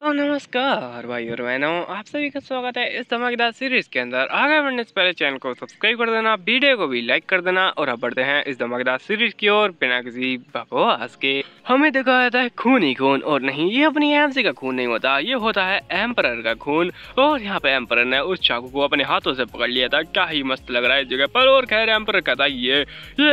तो नमस्कार भाई और बहनों, आप सभी का स्वागत है इस धमाकेदार सीरीज के अंदर। आगे बढ़ने से पहले चैनल को सब्सक्राइब कर देना, वीडियो को भी लाइक कर देना और अब बढ़ते हैं इस धमाकेदार सीरीज की ओर बिना किसी बकवास के। हमें दिखाया जाता है खून ही खून, और नहीं, ये अपनी एमसी का खून नहीं होता, ये होता है एम्परर का खून। और यहाँ पे एम्परर ने उस चाकू को अपने हाथों से पकड़ लिया था। क्या ही मस्त लग रहा है इस जगह पर। और खैर एम्परर कहता है ये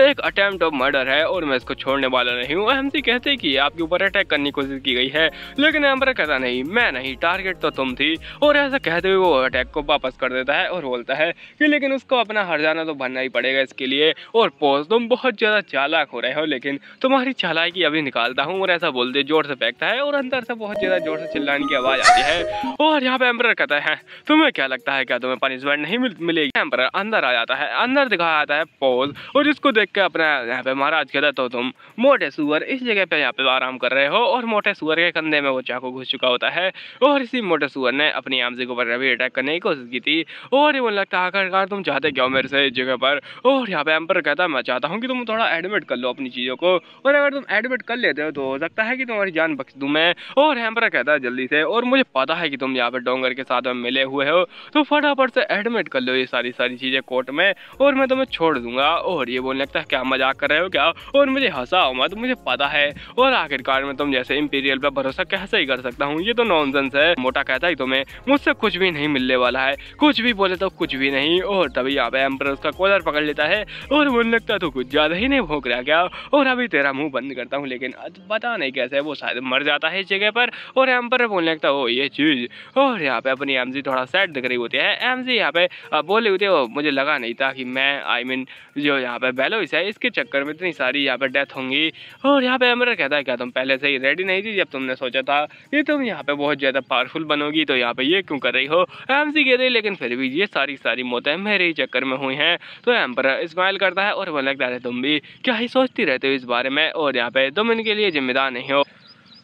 एक अटेम्प्ट ऑफ मर्डर है और मैं इसको छोड़ने वाला नहीं हूँ। एमसी कहते कि आपके ऊपर अटैक करने की कोशिश की गई है, लेकिन एम्परर कहता नहीं, मैं नहीं, टारगेट तो तुम थी। और ऐसा कहते हुए वो अटैक को वापस कर देता है और बोलता है कि लेकिन उसको अपना हर्जाना तो भरना ही पड़ेगा इसके लिए। और पोज, तुम बहुत ज्यादा चालाक हो रहे हो, लेकिन तुम्हारी चालाकी अभी निकालता हूँ। और ऐसा बोलते जोर से फेंकता है और अंदर से बहुत ज्यादा जोर से चिल्लाने की आवाज आती है। और यहाँ पे एम्परर कहता है तुम्हें क्या लगता है, क्या तुम्हें पनिशमेंट नहीं मिलेगी। एम्परर अंदर आ जाता है, अंदर दिखाया जाता है पोज, और जिसको देख के अपना यहाँ पे महाराज कहता तो तुम मोटे सुअर इस जगह पे यहाँ पे आराम कर रहे हो। और मोटे सुअर के कंधे में वो चाकू घुस चुका होता है और इसी मोटे सुअर ने अपनी आमजी के ऊपर भी अटैक करने की कोशिश की थी। और ये बोलने लगता है आखिरकार तुम चाहते क्या हो मेरे से इस जगह पर। और यहाँ पे एम्परर कहता है मैं चाहता हूँ कि तुम थोड़ा एडमिट कर लो अपनी चीज़ों को, और अगर तुम एडमिट कर लेते हो तो हो सकता है कि तुम्हारी जान बख्श दूं मैं। और एम्परर कहता है जल्दी से, और मुझे पता है कि तुम यहाँ पे डोंगर के साथ में मिले हुए हो, तो फटाफट से एडमिट कर लो ये सारी चीज़ें कोर्ट में और मैं तुम्हें छोड़ दूंगा। और ये बोलने लगता है क्या मजाक कर रहे हो क्या, और मुझे हंसाओ मत, मुझे पता है। और आखिरकार मैं तुम जैसे इंपीरियल पे भरोसा कैसे ही कर सकता हूँ, ये तो नॉनसेंस है। मोटा कहता है तुम्हें मुझसे कुछ भी नहीं मिलने वाला है, कुछ भी बोले तो कुछ भी नहीं। और तभी यहाँ पे एम्परर उसका कॉलर पकड़ लेता है और बोलने लगता है तो कुछ ज्यादा ही नहीं भौंक रहा क्या, और अभी तेरा मुंह बंद करता हूँ। लेकिन पता नहीं कैसे वो शायद मर जाता है इस जगह पर। और एम्परर बोलने लगता है ओ ये चीज। और यहाँ पे अपनी एमजी थोड़ा सैड दिख रही होती है। एमजी यहाँ पे बोले होती है मुझे लगा नहीं था कि मैं जो यहाँ पे बेलोइस है इसके चक्कर में इतनी सारी यहाँ पे डेथ होंगी। और यहाँ पे एम्परर कहता है क्या तुम पहले से ही रेडी नहीं थी जब तुमने सोचा था कि तुम यहाँ पे बहुत ज्यादा पावरफुल बनोगी, तो यहाँ पे ये क्यों कर रही हो। एमसी कहते हैं लेकिन फिर भी ये सारी मौतें मेरे ही चक्कर में हुई हैं। तो एम्परर स्माइल करता है और बोलने लगता है तुम भी क्या ही सोचती रहते हो इस बारे में, और यहाँ पे तुम इनके लिए जिम्मेदार नहीं हो।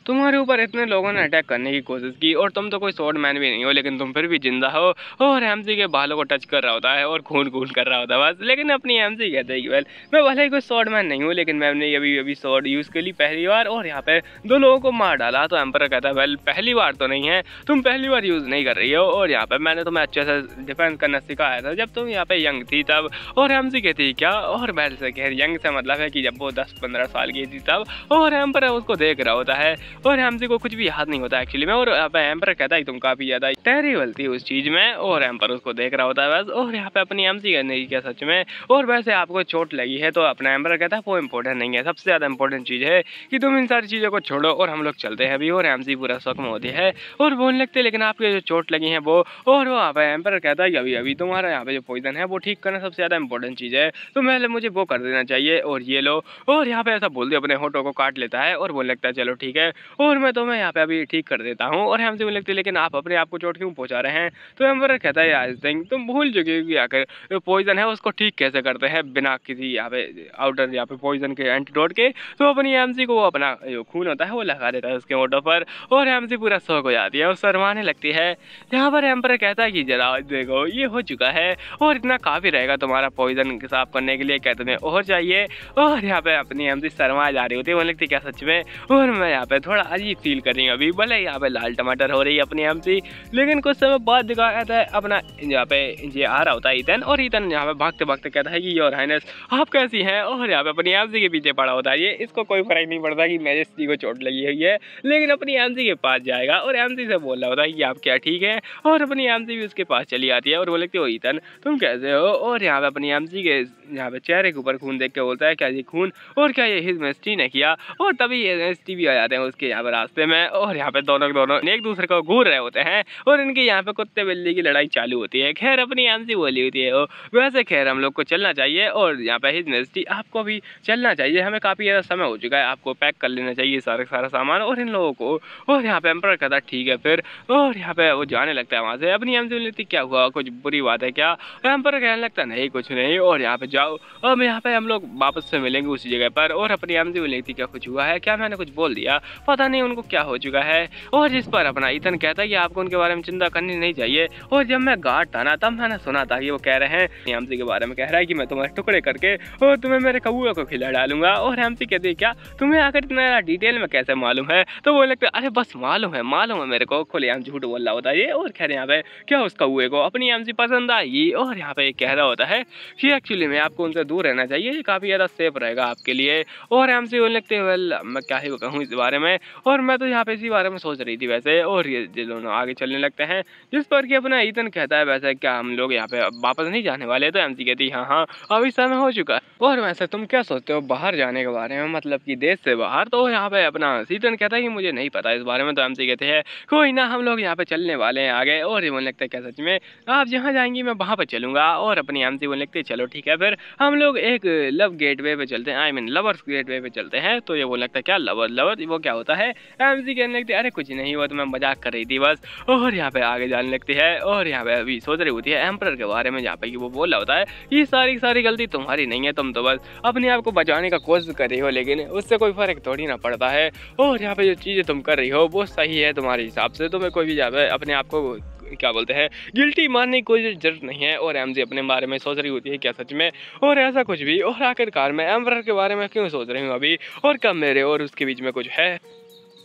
तुम्हारे ऊपर इतने लोगों ने अटैक करने की कोशिश की और तुम तो कोई स्वॉर्ड मैन भी नहीं हो, लेकिन तुम फिर भी जिंदा हो। और एमसी के बालों को टच कर रहा होता है और खून खून कर रहा होता है बस। लेकिन अपनी एमसी कहते हैं कि वेल मैं भले ही कोई स्वॉर्ड मैन नहीं हूँ, लेकिन मैंने अभी स्वॉर्ड यूज़ कर ली पहली बार और यहाँ पे 2 लोगों को मार डाला। तो एम्परर कहता है वेल पहली बार तो नहीं है, तुम पहली बार यूज़ नहीं कर रही हो, और यहाँ पे मैंने तुम्हें अच्छे से डिफेंस करना सिखाया था जब तुम यहाँ पे यंग थी तब। और एमसी कहती है क्या, और वेल से कह यंग से मतलब है कि जब वो 10-15 साल की थी तब। और एम्परर उसको देख रहा होता है और एमसी को कुछ भी याद नहीं होता एक्चुअली में। और एम्परर कहता है तुम काफी ज्यादा टेरिबल थी उस चीज में, और एम्परर उसको देख रहा होता है बस। और यहाँ पे अपनी एमसी करने की क्या सच में, और वैसे आपको चोट लगी है तो अपना एम्परर कहता है वो इम्पोर्टेंट नहीं है, सबसे ज्यादा इंपॉर्टेंट चीज है कि तुम इन सारी चीजों को छोड़ो और हम लोग चलते हैं अभी। और एमसी पूरा शौक में होती है और बोलने लगते लेकिन आपकी जो चोट लगी है वो, और वो यहाँ पे एम्परर कहता है अभी अभी तुम्हारा यहाँ पे जो पॉइजन है वो ठीक करना सबसे ज्यादा इंपॉर्टेंट चीज है, तो पहले मुझे वो कर देना चाहिए और ये लो। और यहाँ पे ऐसा बोल दिया अपने होठों को काट लेता है और बोलने लगता है चलो ठीक है और मैं तुम्हें यहाँ पे अभी ठीक कर देता हूँ। और हमसे बोलने लगती है लेकिन आप अपने आप को चोट क्यों पहुंचा रहे हैं। तो एम्परर कहता है आई थिंक तुम भूल चुके हो कि आकर जो पॉइजन है उसको ठीक कैसे करते हैं बिना किसी यहाँ पे आउटर यहाँ पे पॉइजन के एंटीडोट के। तो अपनी एमसी को वो अपना जो खून होता है वो लगा देता है उसके होठों पर और एमसी पूरा शौक हो जाती है और शर्माने लगती है। यहाँ पर एम्परर कहता है कि जरा देखो ये हो चुका है और इतना काफी रहेगा तुम्हारा पॉइजन साफ करने के लिए, क्या तुम्हें और चाहिए। और यहाँ पे अपनी एमसी शर्मा जा रही होती है, बोलने लगती क्या सच में, और मैं यहाँ पे थोड़ा अजीब फील कर रही हूँ अभी, भले यहाँ पे लाल टमाटर हो रही है अपनी एमसी। लेकिन कुछ समय बाद दिखाया जाता है अपना यहाँ पे ये आ रहा होता है ईथन, और ईथन यहाँ पे भागते भागते कहता है कि योर हाइनेस आप कैसी हैं। और यहाँ पे अपनी एमसी के पीछे पड़ा होता है ये, इसको कोई फर्क नहीं पड़ता कि मैजेस्टी को चोट लगी हुई है, लेकिन अपनी एमसी के पास जाएगा और एमसी से बोल रहा होता है कि आप क्या ठीक है। और अपनी एमसी भी उसके पास चली आती है और बोलती है ईथन तुम कैसे हो। और यहाँ पे अपनी एमसी के यहाँ पे चेहरे के ऊपर खून देख के बोलता है क्या ये खून, और क्या ये हिज मैजेस्टी ने किया। और तभी मैजेस्टी भी आ जाते हैं उसके यहाँ पे रास्ते में, और यहाँ पे दोनों एक दूसरे को घूर रहे होते हैं और इनके यहाँ पे कुत्ते बिल्ली की लड़ाई चालू होती है। खैर अपनी एमसी बोली होती है वैसे खैर हम लोग को चलना चाहिए और यहाँ पे हिज मैजेस्टी आपको भी चलना चाहिए, हमें काफी ज्यादा समय हो चुका है, आपको पैक कर लेना चाहिए सारा सामान और इन लोगों को। और यहाँ पे एम्परर कहता ठीक है फिर, और यहाँ पे वो जाने लगता है वहाँ से। अपनी एमसी बोलती क्या हुआ, कुछ बुरी बात है क्या। एम्परर कहने लगता नहीं कुछ नहीं, और यहाँ पे जाओ अब यहाँ पे हम लोग वापस से मिलेंगे उसी जगह पर। और अपनी एमसी बोलती क्या कुछ हुआ है क्या, मैंने कुछ बोल दिया, पता नहीं उनको क्या हो चुका है। और जिस पर अपना ईथन कहता है कि आपको उनके बारे में चिंता करनी नहीं चाहिए। और जब मैं गार्ड था ना तब मैंने सुना था कि वो कह रहे हैं एमसी के बारे में कह रहा है कि मैं तुम्हारे टुकड़े करके और तुम्हें मेरे कौए को खिला डालूंगा। और एमसी कहती है क्या तुम्हें आकर इतना डिटेल में कैसे मालूम है? तो वो लगता है अरे बस मालूम है मेरे को, खुलेआम झूठ बोल रहा होता है ये। और कह रहे यहाँ पे क्या उस कौए को अपनी एमसी पसंद आएगी। और यहाँ पे कह रहा होता है कि एक्चुअली में आपको उनसे दूर रहना चाहिए, ये काफ़ी ज़्यादा सेफ रहेगा आपके लिए। और एमसी बोलने लगते वेल मैं क्या ही कहूँ इस बारे में, और मैं तो यहाँ पे इसी बारे में सोच रही थी वैसे। और ये दोनों आगे चलने लगते हैं जिस पर कि अपना ईथन कहता है वैसे क्या हम लोग यहाँ पे वापस नहीं जाने वाले? तो एमसी कहती हाँ हाँ अभी समय हो चुका है। और वैसे तुम क्या सोचते हो बाहर जाने के बारे में, मतलब कि देश से बाहर? तो यहाँ पे अपना ईथन कहता है कि मुझे नहीं पता इस बारे में। तो एमसी कहते हैं कोई ना हम लोग यहाँ पे चलने वाले हैं आगे। और ये बोलने लगता है क्या सच में आप जहाँ जाएंगी मैं वहाँ पर चलूँगा? और अपनी एमसी बोलने लगती है चलो ठीक है फिर हम लोग एक लव गेटवे पे चलते हैं, आई मीन लवर्स गेटवे पे चलते हैं। तो ये बोलने लगता है क्या लवर वो क्या होता है? एमसी कहने लगती है अरे कुछ नहीं, वो तो मैं मजाक कर रही थी बस। और यहाँ पे आगे जाने लगती है और यहाँ पे अभी सोच रही होती है एम्परर के बारे में, जहाँ पे कि वो बोल रहा होता है ये सारी गलती तुम्हारी नहीं है, तुम तो बस अपने आप को बचाने का कोशिश कर रही हो, लेकिन उससे कोई फर्क थोड़ी ना पड़ता है। और यहाँ पे जो चीज़ें तुम कर रही हो वो सही है तुम्हारे हिसाब से, तुम्हें कोई भी यहाँ पे अपने आप को क्या बोलते हैं गिल्टी मानने की कोई जरूरत नहीं है। और एमजी अपने बारे में सोच रही होती है क्या सच में और ऐसा कुछ भी, और आखिरकार मैं एम्परर के बारे में क्यों सोच रही हूँ अभी, और कब मेरे और उसके बीच में कुछ है।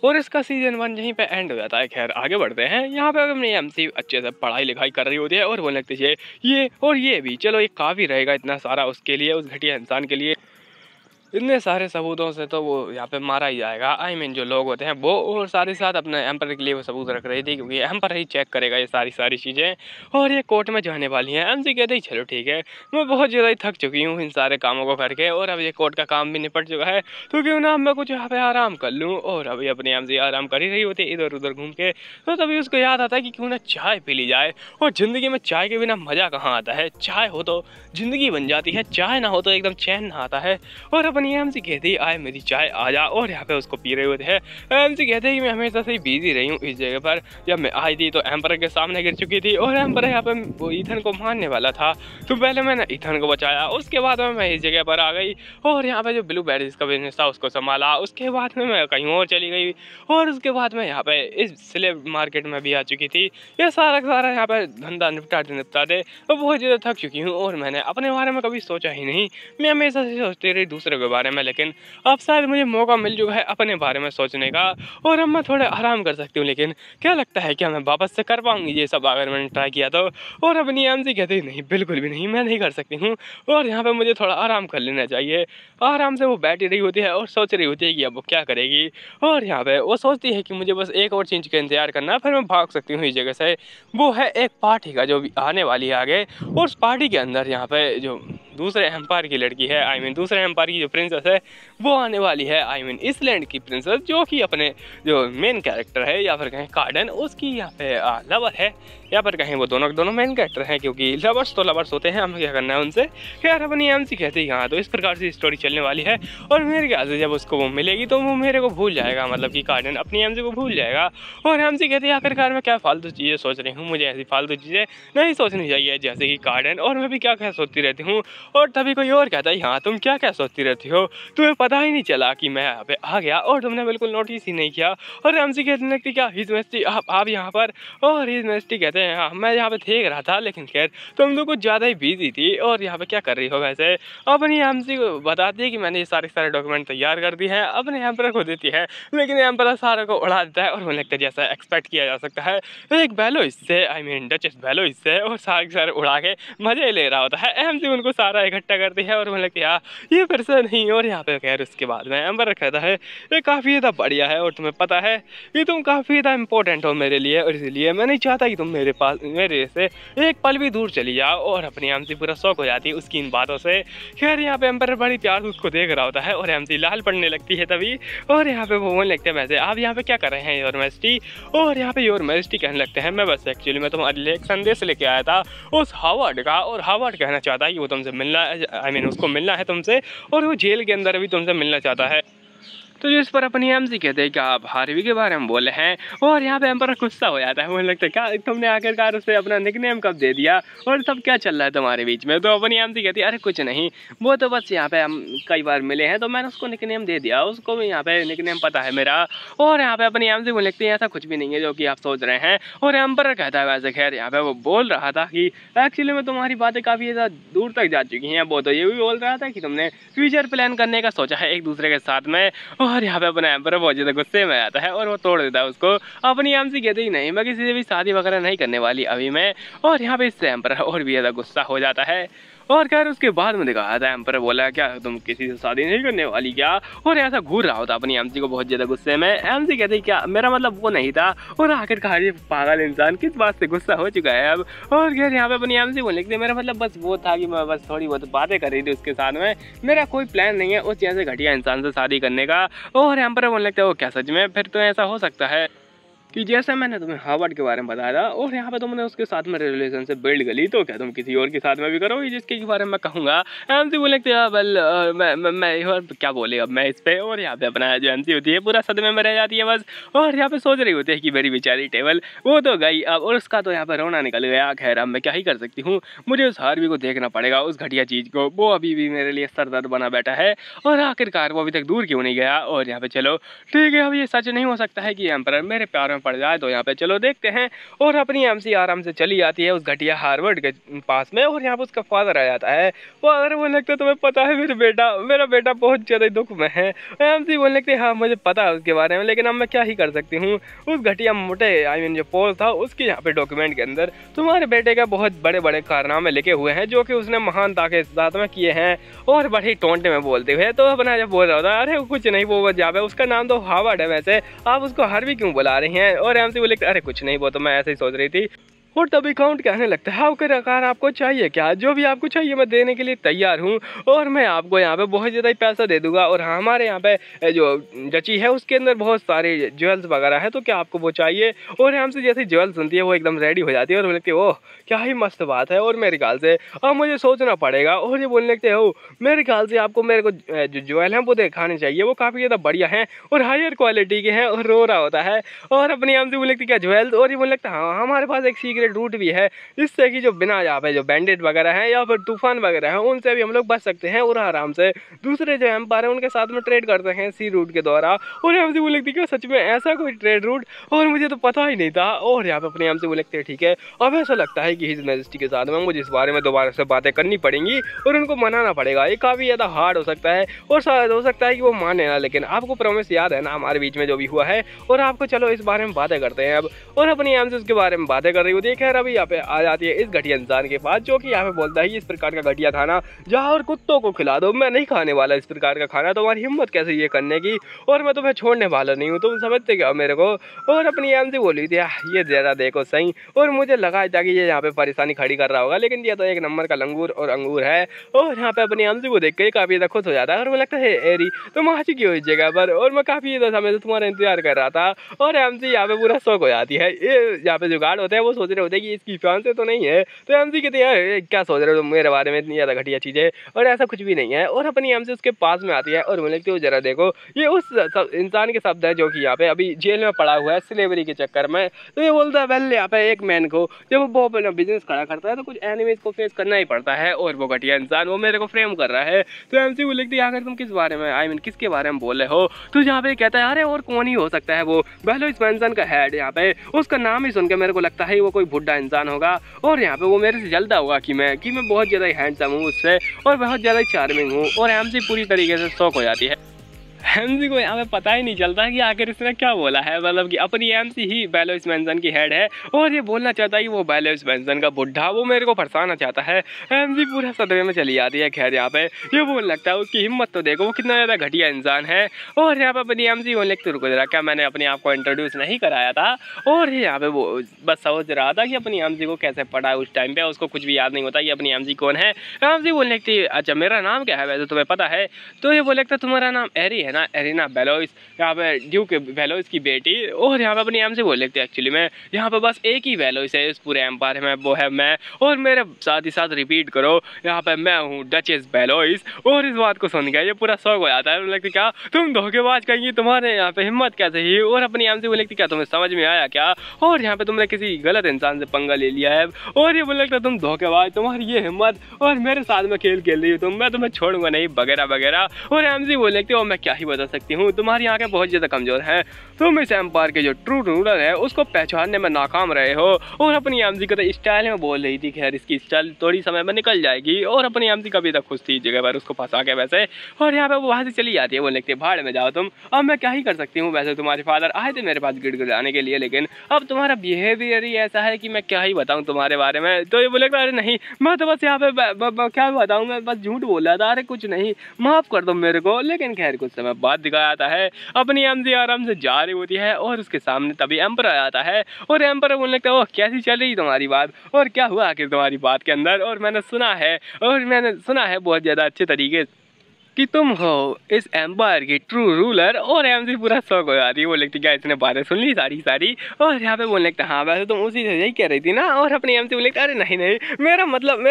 और इसका सीजन 1 यहीं पे एंड हो जाता है। खैर आगे बढ़ते हैं। यहाँ पे अपनी एमसी अच्छे से पढ़ाई लिखाई कर रही होती है और बोलने लगती है ये और ये भी चलो ये काफ़ी रहेगा इतना सारा उसके लिए, उस घटिया इंसान के लिए। इतने सारे सबूतों से तो वो यहाँ पे मारा ही जाएगा, आई मीन जो लोग होते हैं वो। और साथ ही साथ अपने एम्पर के लिए वो सबूत रख रही थी क्योंकि एम्पर ही चेक करेगा ये सारी चीज़ें। और ये कोर्ट में जाने वाली हैं। एमसी कहते ही चलो ठीक है मैं बहुत ज़्यादा ही थक चुकी हूँ इन सारे कामों को करके, और अब ये कोर्ट का काम भी निपट चुका है तो क्यों ना मैं कुछ यहाँ पे आराम कर लूँ। और अभी अपनी एमसी आराम कर ही रही होती है इधर उधर घूम के, तो तभी उसको याद आता है कि क्यों ना चाय पी ली जाए। और ज़िंदगी में चाय के बिना मज़ा कहाँ आता है, चाय हो तो ज़िंदगी बन जाती है, चाय ना हो तो एकदम चैन ना आता है। और अपनी एमसी कहती आए मेरी चाय आ जा, और यहाँ पे उसको पी रहे होते हैं। एमसी कहते हैं कि मैं हमेशा से ही बिजी रही हूँ इस जगह पर, जब मैं आई थी तो एम्पर के सामने गिर चुकी थी और एम्पर यहाँ पे वो ईथन को मारने वाला था, तो पहले मैंने ईथन को बचाया, उसके बाद में मैं इस जगह पर आ गई और यहाँ पे जो ब्लूबेरीज का बिजनेस था उसको संभाला, उसके बाद में मैं कहीं और चली गई और उसके बाद मैं यहाँ पे इस स्लेब मार्केट में भी आ चुकी थी। ये सारा यहाँ पे धंधा निपटाते तो बहुत ज़्यादा थक चुकी हूँ और मैंने अपने बारे में कभी सोचा ही नहीं। मैं हमेशा से सोचती रही दूसरे के बारे में, लेकिन अब शायद मुझे मौका मिल चुका है अपने बारे में सोचने का और अब मैं थोड़े आराम कर सकती हूँ। लेकिन क्या लगता है क्या मैं वापस से कर पाऊँगी ये सब अगर मैंने ट्राई किया तो? और अपनी एमसी कहती नहीं बिल्कुल भी नहीं, मैं नहीं कर सकती हूँ और यहाँ पे मुझे थोड़ा आराम कर लेना चाहिए। आराम से वो बैठी रही होती है और सोच रही होती है कि अब वो क्या करेगी। और यहाँ पे वो सोचती है कि मुझे बस एक और चीज़ का इंतजार करना है, फिर मैं भाग सकती हूँ इस जगह से। वो है एक पार्टी का जो आने वाली है आगे, और उस पार्टी के अंदर यहाँ पे जो दूसरे एम्पायर की लड़की है, आई मीन दूसरे एम्पायर की जो प्रिंसेस है वो आने वाली है, आई मीन इस लैंड की प्रिंसेस, जो कि अपने जो मेन कैरेक्टर है या फिर कहें कार्डन उसकी यहाँ पे लवर है, या फिर कहें वो दोनों मेन कैरेक्टर हैं, क्योंकि लवर्स तो लवर्स होते हैं, हमें क्या करना है उनसे। खैर अपनी एमसी कहती है हाँ तो इस प्रकार से स्टोरी चलने वाली है। और मेरे ख्याल से जब उसको वो मिलेगी तो वो मेरे को भूल जाएगा, मतलब कि कार्डन अपनी एमसी को भूल जाएगा। और एमसी कहती है आखिरकार मैं क्या फालतू चीज़ें सोच रही हूँ, मुझे ऐसी फालतू चीज़ें नहीं सोचनी चाहिए जैसे कि कार्डन, और मैं भी क्या सोचती रहती हूँ। और तभी कोई और कहता है हाँ तुम क्या सोचती रहती हो, तुम्हें पता ही नहीं चला कि मैं यहाँ पे आ गया और तुमने बिल्कुल नोटिस ही नहीं किया। और एमसी कहते लगती क्या हिज मेस्टी आप यहाँ पर, और हिज मेस्टी कहते हैं हाँ मैं यहाँ पे देख रहा था, लेकिन खैर तुम तो कुछ ज़्यादा ही बिजी थी और यहाँ पे क्या कर रही हो वैसे। अपनी एमसी को बताती है कि मैंने ये सारे डॉक्यूमेंट तैयार कर दिए हैं, अपने एम्पर को देती है, लेकिन एम्पर सारे को उड़ा देता है और मुझे लगता है जैसा एक्सपेक्ट किया जा सकता है एक बैलो इससे, आई मीन डचेस बैलो इससे, और सारे उड़ा के मजे ले रहा होता है। एमसी उनको सारा इकट्ठा करती है और मुझे लगता है ये फिर से नहीं। और यहाँ पे खैर उसके बाद में एम्पर कहता है ये काफ़ी ज़्यादा बढ़िया है और तुम्हें पता है कि तुम काफ़ी ज़्यादा इंपॉर्टेंट हो मेरे लिए, और इसलिए मैं नहीं चाहता कि तुम मेरे से एक पल भी दूर चली जाओ। और अपनी एमसी पूरा शौक हो जाती है उसकी इन बातों से। खैर यहाँ पे एम्पर बड़ी प्यार से उसको देख रहा होता है और एमसी लाल पड़ने लगती है तभी। और यहाँ पे वो बोलने लगते हैं वैसे आप यहाँ पे क्या कर रहे हैं योर मैजेस्टी, और यहाँ पे योर मैजेस्टी कहने लगते हैं मैं बस एक्चुअली मैं तुम्हारे लिए एक संदेश लेके आया था उस हावर्ड का, और हावर्ड कहना चाहता है कि वो तुमसे मिलना, आई मीन उसको मिलना है तुमसे, और वो जेल के अंदर भी तुमसे मिलना चाहता है। तो जिस पर अपनी एमसी कहते हैं कि आप हार्वी के बारे में बोले हैं, और यहाँ पे एम्पर गुस्सा हो जाता है। मुझे लगता है क्या तुमने आखिरकार उसे अपना निकनेम कब दे दिया और सब क्या चल रहा है तुम्हारे बीच में। तो अपनी एमसी कहती है अरे कुछ नहीं, वो तो बस यहाँ पे हम कई बार मिले हैं तो मैंने उसको निकनेम दे दिया, उसको भी यहाँ पे निकनेम पता है मेरा। और यहाँ पे अपनी एमसी बोल लगती है ऐसा कुछ भी नहीं है जो कि आप सोच रहे हैं। और एम्पर कहता है वैसे खैर यहाँ पे वो बोल रहा था कि एक्चुअली में तुम्हारी बातें काफ़ी ज़्यादा दूर तक जा चुकी हैं। वो तो ये भी बोल रहा था कि तुमने फ्यूचर प्लान करने का सोचा है एक दूसरे के साथ में। और यहाँ पे अपना एम्पर बहुत ज़्यादा गुस्से में आता है और वो तोड़ देता है उसको। अपनी एमसी कहते ही नहीं, मैं किसी से भी शादी वगैरह नहीं करने वाली अभी मैं। और यहाँ पे इससे एम्पर और भी ज़्यादा गुस्सा हो जाता है। और खैर उसके बाद में दिखाया था एम्पर बोला क्या तुम किसी से शादी नहीं करने वाली क्या, और ऐसा घूर रहा होता अपनी एमसी को बहुत ज़्यादा गुस्से में। एमसी कहती क्या मेरा मतलब वो नहीं था। और आखिरकार ये पागल इंसान किस बात से गुस्सा हो चुका है अब। और खैर यहाँ पे अपनी एमसी बोलने लगती मेरा मतलब बस वो था कि मैं बस थोड़ी बहुत बातें कर रही थी उसके साथ में, मेरा कोई प्लान नहीं है उस जैसे घटिया इंसान से शादी करने का। और एम्पर बोलने लगता है वो क्या सच में, फिर तो ऐसा हो सकता है कि जैसे मैंने तुम्हें हार्वर्ड के बारे में बताया था और यहाँ पे तुमने उसके साथ में रिलेशनशिप बिल्ड करी, तो क्या तुम किसी और के साथ में भी करोगे जिसके बारे में मैं कहूँगा। एमसी बोले वेल मैं क्या बोले अब मैं इस पे। और यहाँ पे अपना जो एमसी होती है पूरा सदमे में रह जाती है बस। और यहाँ पे सोच रही होती है कि मेरी बेचारी टेबल वो तो गई अब, और उसका तो यहाँ पे रोना निकल गया। खैर अब मैं क्या ही कर सकती हूँ, मुझे उस हार्वी को देखना पड़ेगा, उस घटिया चीज़ को, वो अभी भी मेरे लिए सर दर्द बना बैठा है। और आखिरकार वो अभी तक दूर क्यों नहीं गया। और यहाँ पे चलो ठीक है, अब ये सच नहीं हो सकता है कि एम्परर मेरे प्यार में पड़ जाए, तो यहाँ पे चलो देखते हैं। और अपनी एमसी आराम से चली जाती है उस घटिया हार्वर्ड के पास में। और यहाँ पे उसका फादर आ जाता है। फादर बोलने लगता है तुम्हें पता है मेरा बेटा बहुत ज़्यादा दुख में है। एमसी बोलने लगते हाँ मुझे पता है उसके बारे में, लेकिन अब मैं क्या ही कर सकती हूँ। उस घटिया मोटे जो पोल था उसके यहाँ पे डॉक्यूमेंट के अंदर तुम्हारे बेटे का बहुत बड़े बड़े कारनामे लिखे हुए हैं जो कि उसने महानता के साथ में किए हैं। और बड़े टोंटे में बोलते हुए तो अपना जब बोल रहा होता अरे कुछ नहीं वो जावे, उसका नाम तो हार्वर्ड है, वैसे आप उसको हार्वी क्यों बुला रही हैं। और एमसी बोले अरे कुछ नहीं वो तो मैं ऐसे ही सोच रही थी। और तभी काउंट कहने लगता है आखिरकार आपको चाहिए क्या, जो भी आपको चाहिए मैं देने के लिए तैयार हूँ। और मैं आपको यहाँ पे बहुत ज़्यादा पैसा दे दूंगा। और हमारे यहाँ पे जो डची है उसके अंदर बहुत सारे ज्वेल्स वगैरह है, तो क्या आपको वो चाहिए। और हमसे जैसे ज्वेल्स सुनती है वो एकदम रेडी हो जाती है और बोलती है ओह क्या ही मस्त बात है, और मेरे ख्याल से अब मुझे सोचना पड़ेगा। और ये बोलने लगते हो मेरे ख्याल से आपको मेरे को जो ज्वेल हैं वो दिखाने चाहिए, वो काफ़ी ज़्यादा बढ़िया हैं और हायर क्वालिटी के हैं। और रो रहा होता है और अपनी हमसे बोलने लगती क्या ज्वेल्स। और ये बोलने लगता है हाँ हमारे पास एक सीक्रेट रूट भी है जिससे कि जो बिना यहाँ पे जो बैंडेड वगैरह हैं या फिर तूफान वगैरह हैं उनसे भी हम लोग बच सकते हैं और आराम से दूसरे जो एम्पायर है उनके साथ में ट्रेड करते हैं सी रूट के द्वारा। और हमसे बोल लगती है सच में ऐसा कोई ट्रेड रूट, और मुझे तो पता ही नहीं था। और यहाँ पे अपने हमसे बोल लगते हैं ठीक है, अब ऐसा लगता है कि हिज मैजेस्टी के साथ में मुझे इस बारे में दोबारा से बातें करनी पड़ेंगी और उनको मनाना पड़ेगा। ये काफ़ी ज़्यादा हार्ड हो सकता है और शायद हो सकता है कि वो माने ना, लेकिन आपको प्रॉमिस याद है ना हमारे बीच में जो भी हुआ है। और आपको चलो इस बारे में बातें करते हैं अब। और अपनी हमसे उसके बारे में बातें कर रही होती है। खैर अभी यहाँ पे आ जाती है इस घटिया इंसान के पास जो कि यहाँ पे बोलता है इस प्रकार का घटिया खाना जाओ और कुत्तों को खिला दो, मैं नहीं खाने वाला इस प्रकार का खाना, तुम्हारी हिम्मत कैसे ये करने की, और मैं तुम्हें छोड़ने वाला नहीं हूँ, तुम समझते क्या मेरे को। और अपनी एमसी बोली थी ये जरा देखो सही, और मुझे लगा था कि ये यहाँ पे परेशानी खड़ी कर रहा होगा, लेकिन ये तो एक नंबर का लंगूर और अंगूर है। और यहाँ पे अपनी एमसी को देख के काफ़ी ज़्यादा खुश हो जाता है और मुझे लगता है एरी तुम आ चुकी हो इस जगह पर, और मैं काफ़ी ज़्यादा समय से तुम्हारा इंतजार कर रहा था। और एमसी यहाँ पे पूरा शौक हो जाती है। ये यहाँ पे जुगाड़ होते हैं वो सोच रहे होते हैं कि इसकी फियांसे तो नहीं है, तो एमसी कहते हैं क्या सोच रहे हो तुम मेरे बारे में, इतनी ज़्यादा घटिया चीज़ें, और ऐसा कुछ भी नहीं है। और अपनी एमसी उसके पास में आती है और बोले लगती है जरा देखो ये उस इंसान के शब्द है जो कि यहाँ पे अभी जेल में पड़ा हुआ है स्लेवरी के चक्कर में। तो ये बोलता है वेल यहाँ पे एक मैन को जब वो अपना बिजनेस खड़ा करता है तो कुछ एनिमीज को फेस करना ही पड़ता है, और वो घटिया इंसान वो मेरे को फ्रेम कर रहा है। तो एमसी बोले लगती है आखिर तुम किस बारे में आई मीन किसके बारे में बोल रहे हो। तो यहाँ पे कहता है अरे और कौन ही हो सकता है वो बेलोइस मैंसन का हेड, यहाँ पे उसका नाम ही सुन के मेरे को लगता है वो कोई बुढ़ा इंसान होगा, और यहाँ पे वो मेरे से जलता होगा कि मैं बहुत ज़्यादा हैंडसम हूँ उससे और बहुत ज़्यादा चार्मिंग हूँ। और एमसी पूरी तरीके से शॉक हो जाती है। एमसी को यहाँ पे पता ही नहीं चलता कि आखिर इसने क्या बोला है, मतलब कि अपनी एमसी ही बेलोइस मैंसन की हेड है और ये बोलना चाहता है कि वो बेलोइस मैंसन का बुढ़ा वो मेरे को फंसाना चाहता है। एमसी पूरा सदमे में चली जाती है। खैर यहाँ पे ये बोल लगता है उसकी हिम्मत तो देखो वो कितना ज़्यादा घटिया इंसान है। और यहाँ पे अपनी एमसी बोलने लगती रुको जरा क्या मैंने अपने आप को इंट्रोड्यूस नहीं कराया था। और यहाँ पे वो बस सोच रहा था कि अपनी एमसी को कैसे पढ़ा है उस टाइम पे, उसको कुछ भी याद नहीं होता कि अपनी एमसी कौन है। एमसी बोलने लगती अच्छा मेरा नाम क्या है वैसे तुम्हें पता है। तो ये बोले लगता तुम्हारा नाम एरी है ना, यहाँ एरिना बेलोइस, यहाँ पे ड्यूक बेलोइस की बेटी, और यहाँ पे अपनी एम से बोल लेते हैं। एक्चुअली में यहाँ पे बस एक ही बेलोइस है इस पूरे एम्पायर में, वो है मैं। और मेरे साथ ही साथ रिपीट करो, यहाँ पे मैं हूँ डचेस बेलोइस। और इस बात को सुन के ये पूरा शौक हो जाता है, लगता क्या तुम धोखेबाज कहेंगी, तुम्हारे यहाँ पे हिम्मत कैसे ही। और अपनी एम से बोल लगती क्या तुम्हें समझ में आया क्या, और यहाँ पे तुमने किसी गलत इंसान से पंगा ले लिया है। और ये बोल लगता तुम धोखेबाज, तुम्हारी ये हिम्मत, और मेरे साथ में खेल खेल रही हो तुम, मैं तुम्हें छोड़ूंगा नहीं, वगैरह वगैरह। और एम से बोल लगती हो मैं क्या ही बता सकती हूँ, तुम्हारी आंखें बहुत ज़्यादा कमज़ोर हैं, तुम इस एम्पायर के जो ट्रू रूलर है उसको पहचानने में नाकाम रहे हो। और अपनी एमजी को तो स्टाइल में बोल रही थी, खैर इसकी स्टाइल थोड़ी समय में निकल जाएगी। और अपनी एमजी कभी तक खुश थी जगह पर उसको फंसा के वैसे। और यहाँ पे वो वहाँ से चली जाती है, वो लिखती है भाड़ में जाओ तुम, अब मैं क्या ही कर सकती हूँ। वैसे तुम्हारे फादर आए थे मेरे पास गिड़गिड़ाने के लिए, लेकिन अब तुम्हारा बिहेवियर ही ऐसा है कि मैं क्या ही बताऊँ तुम्हारे बारे में। तो ये बोले अरे नहीं, मैं तो बस यहाँ पे क्या बताऊँ, मैं बस झूठ बोल रहा था, अरे कुछ नहीं, माफ़ कर दो मेरे को। लेकिन खैर कुछ समय बाद दिखाया जाता है अपनी एमजी आराम से जा रही होती है, और उसके सामने तभी एम्पर आ जाता है। और एम्पर बोलने लगता है वो कैसी चल रही तुम्हारी बात, और क्या हुआ आखिर तुम्हारी बात के अंदर। और मैंने सुना है बहुत ज़्यादा अच्छे तरीके कि तुम हो इस एम्पायर की ट्रू रूलर। और एमजी पूरा शौक हो जाती है, वो लगती क्या इसने बातें सुन ली सारी। और यहाँ पे बोलने लगता हाँ वैसे तुम उसी से यही कह रही थी ना। और अपनी एमजी बोलने लगता अरे नहीं, मेरा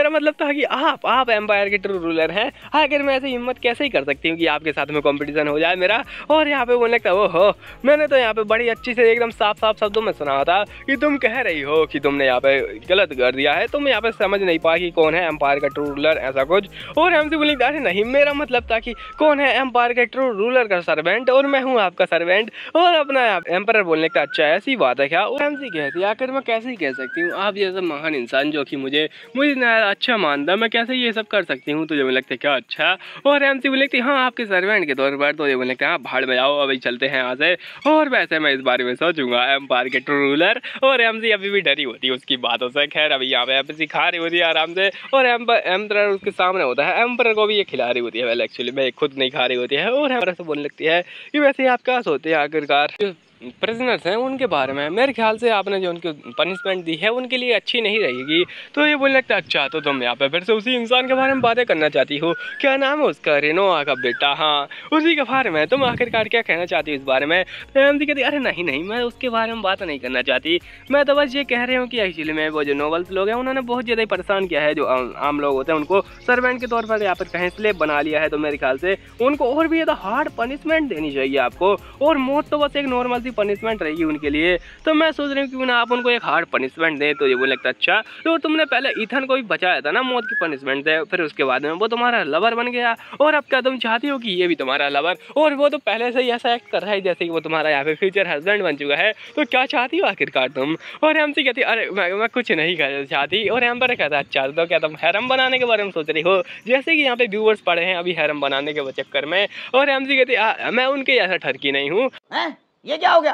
मतलब था कि आप एम्पायर के ट्रू रूलर हैं, आखिर मैं ऐसी हिम्मत कैसे ही कर सकती हूँ कि आपके साथ में कॉम्पिटिशन हो जाए मेरा। और यहाँ पे बोलने लगता ओहो, मैंने तो यहाँ पे बड़ी अच्छी से एकदम साफ शब्दों में सुना था कि तुम कह रही हो कि तुमने यहाँ पे गलत कर दिया है, तुम यहाँ पे समझ नहीं पाई कि कौन है एम्पायर का ट्रू रूलर, ऐसा कुछ। और एमजी बोलने लगता अरे नहीं, मेरा मतलब कि कौन है एम्पायर के ट्रू रूलर का सर्वेंट, और मैं हूँ आपका सर्वेंट। और अपना एम्पायर बोलने का अच्छा ऐसी बात है क्या। और एमसी कहती है आखिर मैं कैसे ही कह सकती हूँ, आप जैसा महान इंसान जो कि मुझे अच्छा मानता, मैं कैसे ये सब कर सकती हूँ। तो ये बोले लगता है क्या अच्छा। और एमसी बोले लगती हाँ आपके सर्वेंट के तौर पर। तो ये बोले लगता है हाँ भाड़ में जाओ, अभी चलते हैं यहाँ से। और वैसे मैं इस बारे में सोचूंगा एम्पायर के ट्रू रूलर। और एमसी अभी भी डरी होती है उसकी बातों से। खैर अभी यहाँ पे एमसी खा रही होती है आराम से, और एम्पायर उसके सामने होता है, एम्पायर को भी ये खिला रही होती है, वेल एक्चुअली में खुद नहीं खा रही होती है। और एम्पायर से बोलने लगती है कि वैसे आप क्या सोचते हैं आखिरकार प्रिजनर्स हैं उनके बारे में, मेरे ख्याल से आपने जो उनको पनिशमेंट दी है उनके लिए अच्छी नहीं रहेगी। तो ये बोलने लगता अच्छा, तो तुम यहाँ पे फिर से उसी इंसान के बारे में बातें करना चाहती हो, क्या नाम है उसका, रेनोआ का बेटा, हाँ उसी के बारे में तुम आखिरकार क्या कहना चाहती हो इस बारे में। तो एमजी कहती अरे नहीं, मैं उसके बारे में बात नहीं करना चाहती, मैं तो बस ये कह रही हूँ कि एक्चुअली में वो जो नॉवेल्स लोग हैं उन्होंने बहुत ज़्यादा परेशान किया है, जो आम लोग होते हैं उनको सर्वेंट के तौर पर यहाँ पर कहीं स्लेव बना लिया है। तो मेरे ख्याल से उनको और भी ज़्यादा हार्ड पनिशमेंट देनी चाहिए आपको, और मौत तो बस एक नॉर्मल सी पनिशमेंट रहेगी उनके लिए। तो मैं सोच रही हूँ क्यों ना आप उनको एक हार्ड पनिशमेंट दें। तो ये बोले लगता अच्छा, तो तुमने पहले ईथन को भी बचाया था ना मौत की पनिशमेंट दे, फिर उसके बाद में वो तुम्हारा लवर बन गया, और अब क्या तुम चाहती हो कि ये भी तुम्हारा लवर, और वो तो पहले से ही ऐसा एक्ट कर रहा है जैसे कि वो तुम्हारा यहाँ पे फ्यूचर हस्बैंड बन चुका है, तो क्या चाहती हो आखिरकार तुम। और एमसी कहती अरे मैं कुछ नहीं कर चाहती। और एम्पर कहता अच्छा, तो क्या तुम हैरम बनाने के बारे में सोच रही हो, जैसे कि यहाँ पे व्यूअर्स पड़े हैं अभी हैरम बनाने के चक्कर में। और एमसी कहती मैं उनके जैसा ठरकी नहीं हूँ। ये क्या हो गया,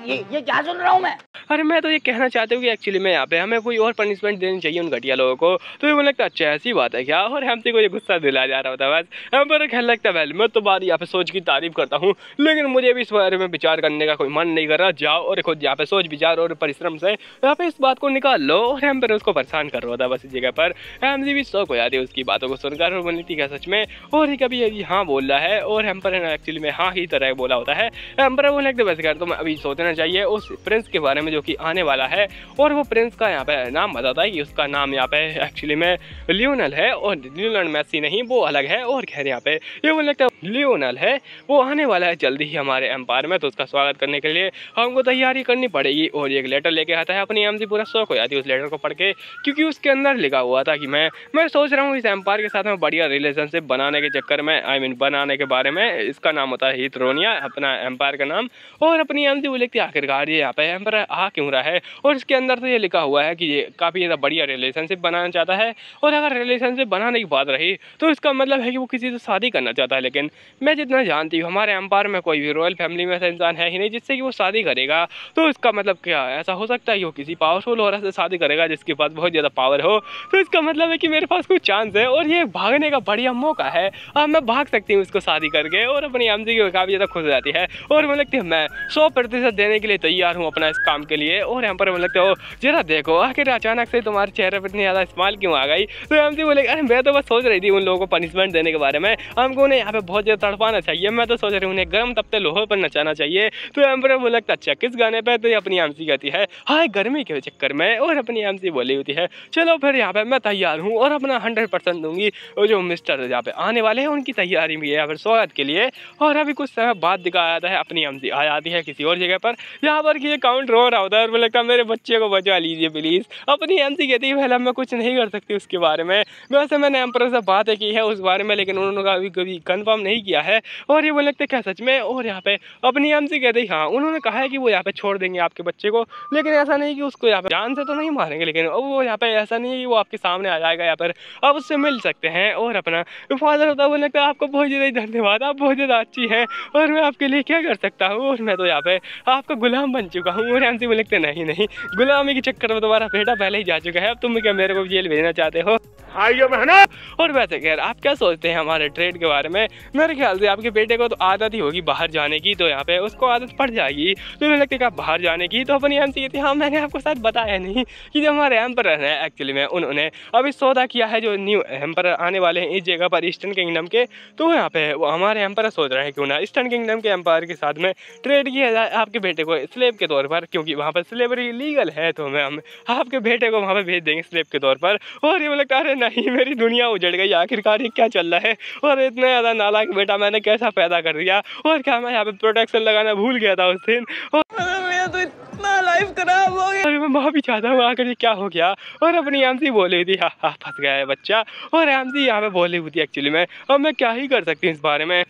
ये क्या सुन रहा हूँ मैं। अरे मैं तो ये कहना चाहती हूँ कि एक्चुअली में यहाँ पे हमें कोई और पनिशमेंट देनी चाहिए उन घटिया लोगों को। तो ये मुझे लगता है अच्छा ऐसी बात है क्या। और एमसी को ये गुस्सा दिला जा रहा होता है बस। पर ख्याल लगता है मैं तुम्हारी यहाँ पे सोच की तारीफ करता हूँ, लेकिन मुझे भी इस बारे में विचार करने का कोई मन नहीं कर रहा। जाओ और खुद यहाँ पे सोच विचार और परिश्रम से यहाँ पे इस बात को निकाल लो। और एम्पर उसको परेशान कर रहा था बस इस जगह पर। एमसी भी शौक हो जाती है उसकी बातों को सुनकर, और बोलती थी क्या सच में, और ही कभी यदि हाँ बोल रहा है, और एम्पर ने एक्चुअली में हाँ ही तरह बोला होता है। एम्पर बोलने लगते वैसे कर, तो मैं अभी सोचना चाहिए उस प्रिंस के बारे में जो कि आने वाला है। और वो प्रिंस का यहाँ पे नाम बताता है कि उसका नाम यहाँ पे एक्चुअली में लियोनल है, और लियोनल मेसी नहीं, वो अलग है। और खैर यहाँ पे ये बोलने लगता है लियोनल है, वो आने वाला है जल्दी ही हमारे एम्पायर में, तो उसका स्वागत करने के लिए हमको तैयारी करनी पड़ेगी। और एक लेटर लेके आता है अपनी एमसी, पूरा शौक हो जाती है उस लेटर को पढ़ के, क्योंकि उसके अंदर लिखा हुआ था कि मैं सोच रहा हूँ इस एम्पायर के साथ में बढ़िया रिलेशनशिप बनाने के चक्कर में, बनाने के बारे में। इसका नाम होता है हीथरोनिया, अपना एम्पायर का नाम। और अपनी एमसी वो लिखती है आखिरकार ये यहाँ पे एम्पायर आ क्यों रहा है। और इसके अंदर तो ये लिखा हुआ है कि ये काफ़ी ज़्यादा बढ़िया रिलेशनशिप बनाना चाहता है, और अगर रिलेशनशिप बनाने की बात रही तो इसका मतलब है कि वो किसी से शादी करना चाहता है। लेकिन मैं जितना जानती हूँ हमारे एम्पायर में कोई भी रॉयल फैमिली में ऐसा इंसान है ही नहीं जिससे कि वो शादी करेगा। तो इसका मतलब क्या ऐसा हो सकता है कि वो किसी पावरफुल औरत से शादी करेगा जिसके पास बहुत ज़्यादा पावर हो। तो इसका मतलब है कि मेरे पास कुछ चांस है, और ये भागने का बढ़िया मौका है। अब मैं भाग सकती हूँ उसको शादी करके। और अपनी एमसी की काफ़ी ज़्यादा खुश हो जाती है, और मुझे लगती है 100% देने के लिए तैयार हूँ अपना इस काम के लिए। और यहाँ पर बोलने लगते हो जरा देखो आखिर अचानक से तुम्हारे चेहरे पर इतनी ज़्यादा स्माइल क्यों आ गई। तो एमसी बोले अरे मैं तो बस सोच रही थी उन लोगों को पनिशमेंट देने के बारे में, हमको उन्हें यहाँ पे बहुत ज़्यादा तड़पाना चाहिए, मैं तो सोच रही हूँ उन्हें गर्म तपते लोहे पर नचाना चाहिए। तो एम्पर बोला अच्छा किस गाने पे, तो अपनी एमसी कहती है हाँ गर्मी के चक्कर में, और अपनी एमसी बोली होती है चलो फिर यहाँ पे मैं तैयार हूँ और अपना 100% दूंगी। और जो मिस्टर यहाँ पे आने वाले हैं उनकी तैयारी भी है यहाँ पर स्वागत के लिए। और अभी कुछ समय बाद दिखाया जाता है अपनी एमसी आ जाती है किसी और जगह पर, यहाँ पर कि ये काउंट रो रहा होता है और बोले लगता है मेरे बच्चे को बचा लीजिए प्लीज़। अपनी एमसी कहती है पहले मैं कुछ नहीं कर सकती उसके बारे में, वैसे मैंने एम्पर से बातें की है उस बारे में लेकिन उन्होंने अभी कभी कंफर्म नहीं किया है। और ये बोले लगता है क्या सच में। और यहाँ पे अपनी एमसी कहते हैं हाँ उन्होंने कहा है कि वो यहाँ पे छोड़ देंगे आपके बच्चे को, लेकिन ऐसा नहीं कि उसको यहाँ पे जान से तो नहीं मारेंगे, लेकिन वो यहाँ पे ऐसा नहीं है कि वो आपके सामने आ जाएगा, यहाँ पर आप उससे मिल सकते हैं। और अपना फादर होता है बोलने लगता है आपको बहुत ज़्यादा धन्यवाद, आप बहुत ज़्यादा अच्छी हैं और मैं आपके लिए क्या कर सकता हूँ, और मैं तो यहाँ पे आपका गुलाम बन चुका हूँ। और एमसी बोले लगते नहीं नहीं गुलामी के चक्कर में तुम्हारा बेटा पहले ही जा चुका है, अब तुम क्या मेरे को जेल भेजना चाहते हो। आइए बहना। और वैसे खैर आप क्या सोचते हैं हमारे ट्रेड के बारे में, मेरे ख्याल से आपके बेटे को तो आदत ही होगी बाहर जाने की, तो यहाँ पे उसको आदत पड़ जाएगी। तो मुझे लगता है कि बाहर जाने की, तो अपनी एमसी थी हाँ मैंने आपको शायद बताया नहीं कि जो हमारे एम्पर हैं एक्चुअली में उन्होंने अभी सौदा किया है जो न्यू एम्पर आने वाले हैं इस जगह पर ईस्टर्न किंगडम के। तो यहाँ पे वो हमारे एम्पर सोच रहे हैं क्यों ना ईस्टर्न किंगडम के एम्पायर के साथ में ट्रेड किया जाए आपके बेटे को स्लेव के तौर पर, क्योंकि वहाँ पर स्लेवरी लीगल है, तो हम आपके बेटे को वहाँ पर भेज देंगे स्लेव के तौर पर। और ये लगता है नहीं मेरी दुनिया उजड़ गई, आखिरकार ये क्या चल रहा है, और इतना ज़्यादा नालायक बेटा मैंने कैसा पैदा कर दिया, और क्या मैं यहाँ पे प्रोटेक्शन लगाना भूल गया था उस दिन, और मेरा तो इतना लाइफ खराब हो गया, मैं माफी चाहता हूँ आखिर ये क्या हो गया। और अपनी एमसी बोली थी हाँ फंस गया है बच्चा, और एमसी यहाँ पे बोली हुई थी एक्चुअली में अब मैं क्या ही कर सकती हूँ इस बारे में।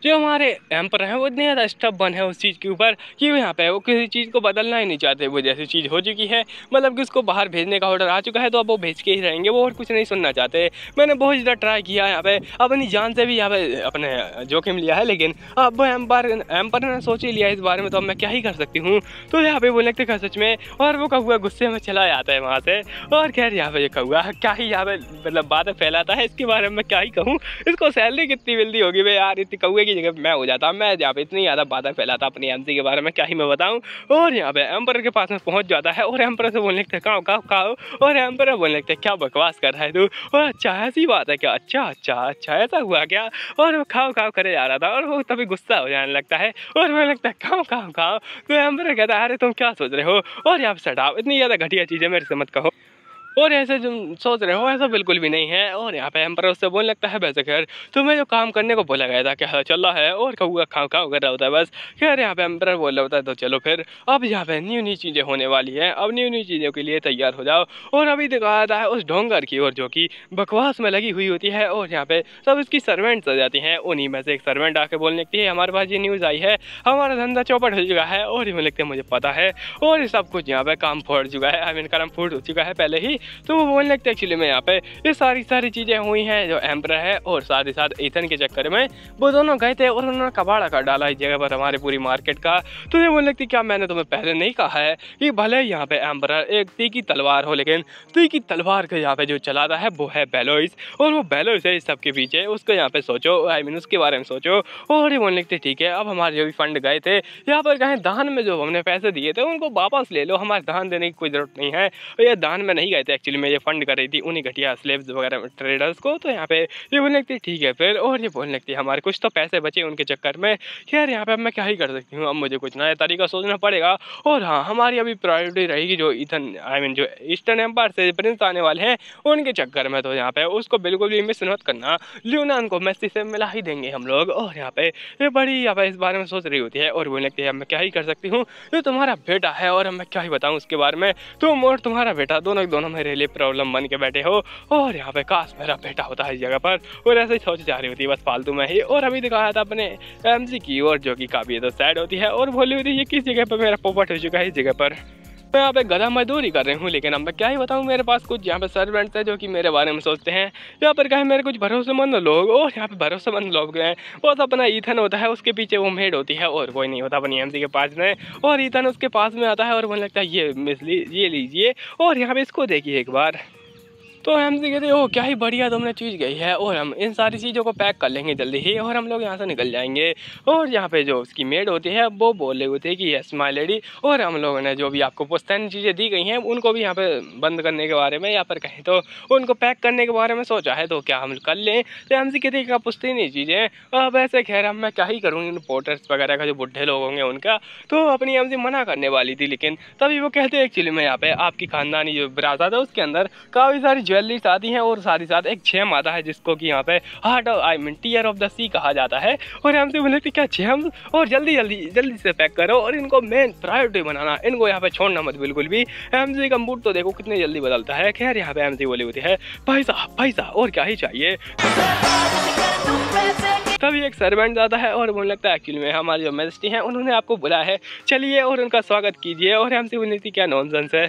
जो हमारे एम्पर हैं वो इतने ज़्यादा स्टबर्न है उस चीज़ के ऊपर कि वो यहाँ पे वो किसी चीज़ को बदलना ही नहीं चाहते, वो जैसी चीज़ हो चुकी है मतलब कि उसको बाहर भेजने का ऑर्डर आ चुका है तो अब वो भेज के ही रहेंगे, वो और कुछ नहीं सुनना चाहते। मैंने बहुत ज़्यादा ट्राई किया यहाँ पे अपनी जान से भी यहाँ पे अपने जोखिम लिया है, लेकिन अब एम्पर ने सोच ही लिया इस बारे में, तो अब मैं क्या ही कर सकती हूँ। तो यहाँ पे बोलने लगते सच में, और वो कौआ गुस्से में चला जाता है वहाँ से। और खैर यहाँ पे ये कौआ क्या ही यहाँ पे मतलब बातें फैलाता है, इसके बारे में मैं क्या ही कहूँ, इसको सैलरी कितनी मिलती होगी भाई यार, इतनी कौए की जगह मैं हो जाता, मैं यहाँ पे इतनी ज़्यादा बातें फैलाता अपनी एमसी के बारे में क्या ही मैं बताऊँ। और यहाँ पे एम्पर के पास में पहुँच जाता है और एम्पर से बोलने लगते खाओ खाओ खाओ, और एम्पर बोलने लगते क्या बकवास कर रहा है तू, और अच्छा ऐसी बात है क्या, अच्छा अच्छा अच्छा ऐसा हुआ क्या, और वो खाओ खाओ करे जा रहा था और वो तभी गुस्सा हो जाने लगता है और मुझे लगता है खाओ खाओ खाओ। तो एम्पर कहता है अरे तुम क्या सोच रहे हो, और यहाँ पे सटाओ इतनी ज़्यादा घटिया चीज़ें मेरे से मत कहो, और ऐसे तुम सोच रहे हो ऐसा बिल्कुल भी नहीं है। और यहाँ पे एम्पर उससे बोलने लगता है वैसे खैर तुम्हें जो काम करने को बोला गया था क्या चल रहा है, और कौआ खाओ खाओ कर रहा होता है बस। खैर यहाँ पे एम्पर बोल रहा होता है तो चलो फिर अब यहाँ पे न्यू न्यू चीज़ें होने वाली हैं, अब न्यू न्यू चीज़ों के लिए तैयार हो जाओ। और अभी दिखाया जाता है उस ढोंगर की ओर जो कि बकवास में लगी हुई होती है, और यहाँ पे सब इसकी सर्वेंट्स आ जाती हैं। उन्हीं में से एक सर्वेंट आके बोलने लगती है हमारे पास ये न्यूज़ आई है हमारा धंधा चौपट हो चुका है, और ये लगता है मुझे पता है, और ये सब कुछ यहाँ पे काम फोड़ चुका है, आई मीन काम फूट हो चुका है पहले ही। तो वो बोलने एक्चुअली में यहाँ पे ये सारी चीज़ें हुई हैं जो एम्पर है, और साथ ही साथ ईथन के चक्कर में वो दोनों गए थे और उन्होंने कबाड़ा कर डाला इस जगह पर हमारे पूरी मार्केट का। तो ये बोलने लगती क्या मैंने तुम्हें पहले नहीं कहा है कि भले यहाँ पे एम्पर एक तीखी तलवार हो, लेकिन तीखी तलवार के यहाँ पे जो चलाता है वो है बेलोइस, और वो बेलोइस है इस सबके पीछे, उसको यहाँ पे सोचो, आई मीन उसके बारे में सोचो। और ये बोलने लगते ठीक है अब हमारे जो भी फंड गए थे यहाँ पर कहें दान में जो हमने पैसे दिए थे उनको वापस ले लो, हमारे दान देने की कोई ज़रूरत नहीं है, ये दान में नहीं गए थे एक्चुअली में, ये फंड कर रही थी उन्हीं घटिया स्लेव्स वगैरह ट्रेडर्स को। तो यहाँ पे ये बोलने लगती ठीक है फिर, और ये बोलने लगती हमारे कुछ तो पैसे बचे उनके चक्कर में। खैर यहाँ पे अब मैं क्या ही कर सकती हूँ, अब मुझे कुछ नया तरीका सोचना पड़ेगा। और हाँ हमारी अभी प्रायोरिटी रहेगी जो ईथन आई मीन जो ईस्टर्न एम्पायर से प्रिंस आने वाले हैं उनके चक्कर में, तो यहाँ पे उसको बिल्कुल भी मिस मत करना, ल्यूनान को मेसी से मिला ही देंगे हम लोग। और यहाँ पे ये बड़ी यहाँ पे इस बारे में सोच रही होती है और बोलने लगती है मैं क्या ही कर सकती हूँ, ये तुम्हारा बेटा है और मैं क्या ही बताऊँ उसके बारे में, तुम और तुम्हारा बेटा दोनों मेरे लिए प्रॉब्लम बन के बैठे हो, और यहाँ पे काश मेरा बेटा होता है इस जगह पर, और ऐसे ही सोच जा रही होती है बस फालतू में ही। और अभी दिखाया था अपने एमसी की और जो कि काफ़ी तो सैड होती है और बोली होती है ये किस जगह पर मेरा पोपट हो चुका है इस जगह पर, मैं यहाँ पे गधा मजदूरी कर रही हूँ, लेकिन अब मैं क्या ही बताऊँ मेरे पास कुछ यहाँ पे सर्वेंट्स हैं जो कि मेरे बारे में सोचते हैं। यहाँ पर कहे मेरे कुछ भरोसेमंद लोग, और यहाँ पे भरोसेमंद लोग हैं बस अपना ईथन होता है उसके पीछे वो मेड होती है और कोई नहीं होता अपनी एमसी के पास में, और ईथन उसके पास में आता है और बोलने लगता है ये मिस ये लीजिए, और यहाँ पे इसको देखिए एक बार। तो हमसे कहते ओ क्या ही बढ़िया तुमने चीज़ गई है, और हम इन सारी चीज़ों को पैक कर लेंगे जल्दी ही, और हम लोग यहाँ से निकल जाएंगे। और यहाँ पे जो उसकी मेड होती है वो बोल रहे होते हैं कि यस माय लेडी, और हम लोगों ने जो भी आपको पुश्तैनी चीज़ें दी गई हैं उनको भी यहाँ पे बंद करने के बारे में या फिर कहें तो उनको पैक करने के बारे में सोचा है, तो क्या हम कर लें। तो हमसे कहते हैं क्या पुश्तैनी चीज़ें अब वैसे खैर हम मैं क्या ही करूँ इन पोर्टर्स वगैरह का जो बुढ़े लोग होंगे उनका, तो अपनी हमसे मना करने वाली थी, लेकिन तभी वो कहते हैं एक्चुअली में यहाँ पे आपकी खानदानी जो विरासत है उसके अंदर काफ़ी सारी ज्वेलरीज आती हैं, और साथ ही साथ एक जेम आता है जिसको कि यहाँ पे heart of I mean tear of the sea कहा जाता है। और हमसे बोले थे क्या जेम, और जल्दी से पैक करो, और इनको मेन प्रायोरिटी बनाना, इनको यहाँ पे छोड़ना मत बिल्कुल भी। हमसे का मूड तो देखो कितने जल्दी बदलता है। खैर यहाँ पे हमसे बोली होती है पैसा और क्या ही चाहिए। तभी एक सर्वेंट आता है और मुझे लगता है एक्चुअली में हमारी जो मैजेस्टी हैं उन्होंने आपको बुलाया है, चलिए और उनका स्वागत कीजिए। और हमसे बोली थी क्या नॉनसेंस है,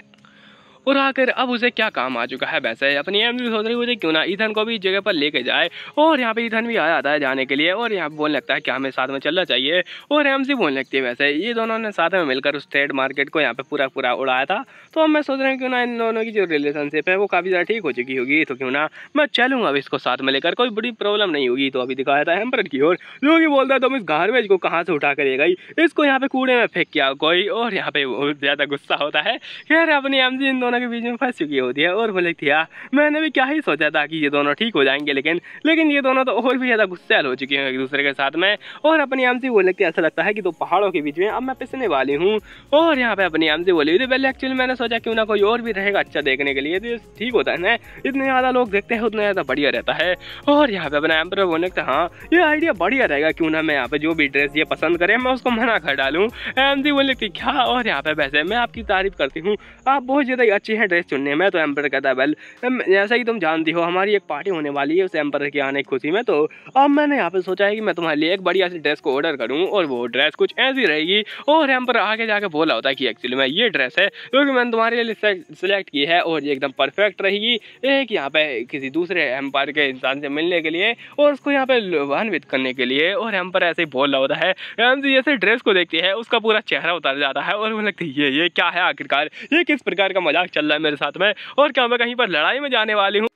और आकर अब उसे क्या काम आ चुका है। वैसे अपनी एम भी सोच रही मुझे क्यों ना ईथन को भी जगह पर लेके जाए, और यहाँ पे ईथन भी आ जाता है जाने के लिए, और यहाँ पे बोलने लगता है कि हमें साथ में चलना चाहिए। और एम सी बोलने लगती है वैसे ये दोनों ने साथ में मिलकर उस ट्रेड मार्केट को यहाँ पे पूरा उड़ाया था, तो अब मैं सोच रहा हूँ क्यों ना इन दोनों की जो रिलेशनशिप है वो काफ़ी ज़्यादा ठीक हो चुकी होगी, तो क्यों ना मैं चलूँगा अब इसको साथ में लेकर, कोई बड़ी प्रॉब्लम नहीं होगी। तो अभी दिखाया था एम्पर की ओर, जो कि बोलता है तुम इस गार्बेज को कहाँ से उठा कर ले गई, इसको यहाँ पे कूड़े में फेंक किया कोई, और यहाँ पे बहुत ज़्यादा गुस्सा होता है। खैर अपनी एम सी इन दोनों के बीच में फंस चुकी होती है, और बोले थी मैंने भी क्या ही सोचा था कि ये दोनों ठीक हो जाएंगे, लेकिन ये दोनों तो और भी ज़्यादा गुस्सैल हो चुके हैं एक दूसरे के साथ में। और अपनी आम से बोलने लगती है ऐसा लगता है कि तो पहाड़ों के बीच में अब मैं पिसने वाली हूँ। और यहाँ पे अपनी आम से बोली थी पहले एक्चुअली मैंने सोचा क्यों ना कोई और भी रहेगा अच्छा देखने के लिए, तो ठीक होता है ना, इतने ज़्यादा लोग देखते हैं उतना ज़्यादा बढ़िया रहता है। और यहाँ पे अपना एम्पर बोलने लगता है हाँ ये आइडिया बढ़िया रहेगा, क्यों ना मैं यहाँ पे जो भी ड्रेस ये पसंद करे मैं उसको मना कर डालूँ। एम सी बोलने लगती क्या, और यहाँ पे वैसे मैं आपकी तारीफ करती हूँ, आप बहुत ज़्यादा अच्छी हैं ड्रेस चुनने में। तो एम्पर कहता है वेल जैसा कि तुम जानती हो हमारी एक पार्टी होने वाली है उस एम्पर के आने की खुशी में, तो अब मैंने यहाँ पे सोचा है कि मैं तुम्हारे लिए एक बढ़िया सी ड्रेस को ऑर्डर करूँ, और वो ड्रेस कुछ ऐसी रहेगी। और एम्पर आगे जाके बोला होता है कि एक्चुअली मैं ये ड्रेस है क्योंकि मैंने तुम्हारे लिए सिलेक्ट की है, और ये एकदम परफेक्ट रहेगी एक यहाँ पे किसी दूसरे एम्पायर के इंसान से मिलने के लिए और उसको यहाँ पे लाभान्वित करने के लिए। और एम्पर ऐसे ही बोल रहा होता है, एम जैसे ड्रेस को देखती है उसका पूरा चेहरा उतर जाता है, और वो लगती है ये क्या है आखिरकार, ये किस प्रकार का मजाक चल रहा है मेरे साथ में, और क्या मैं कहीं पर लड़ाई में जाने वाली हूँ।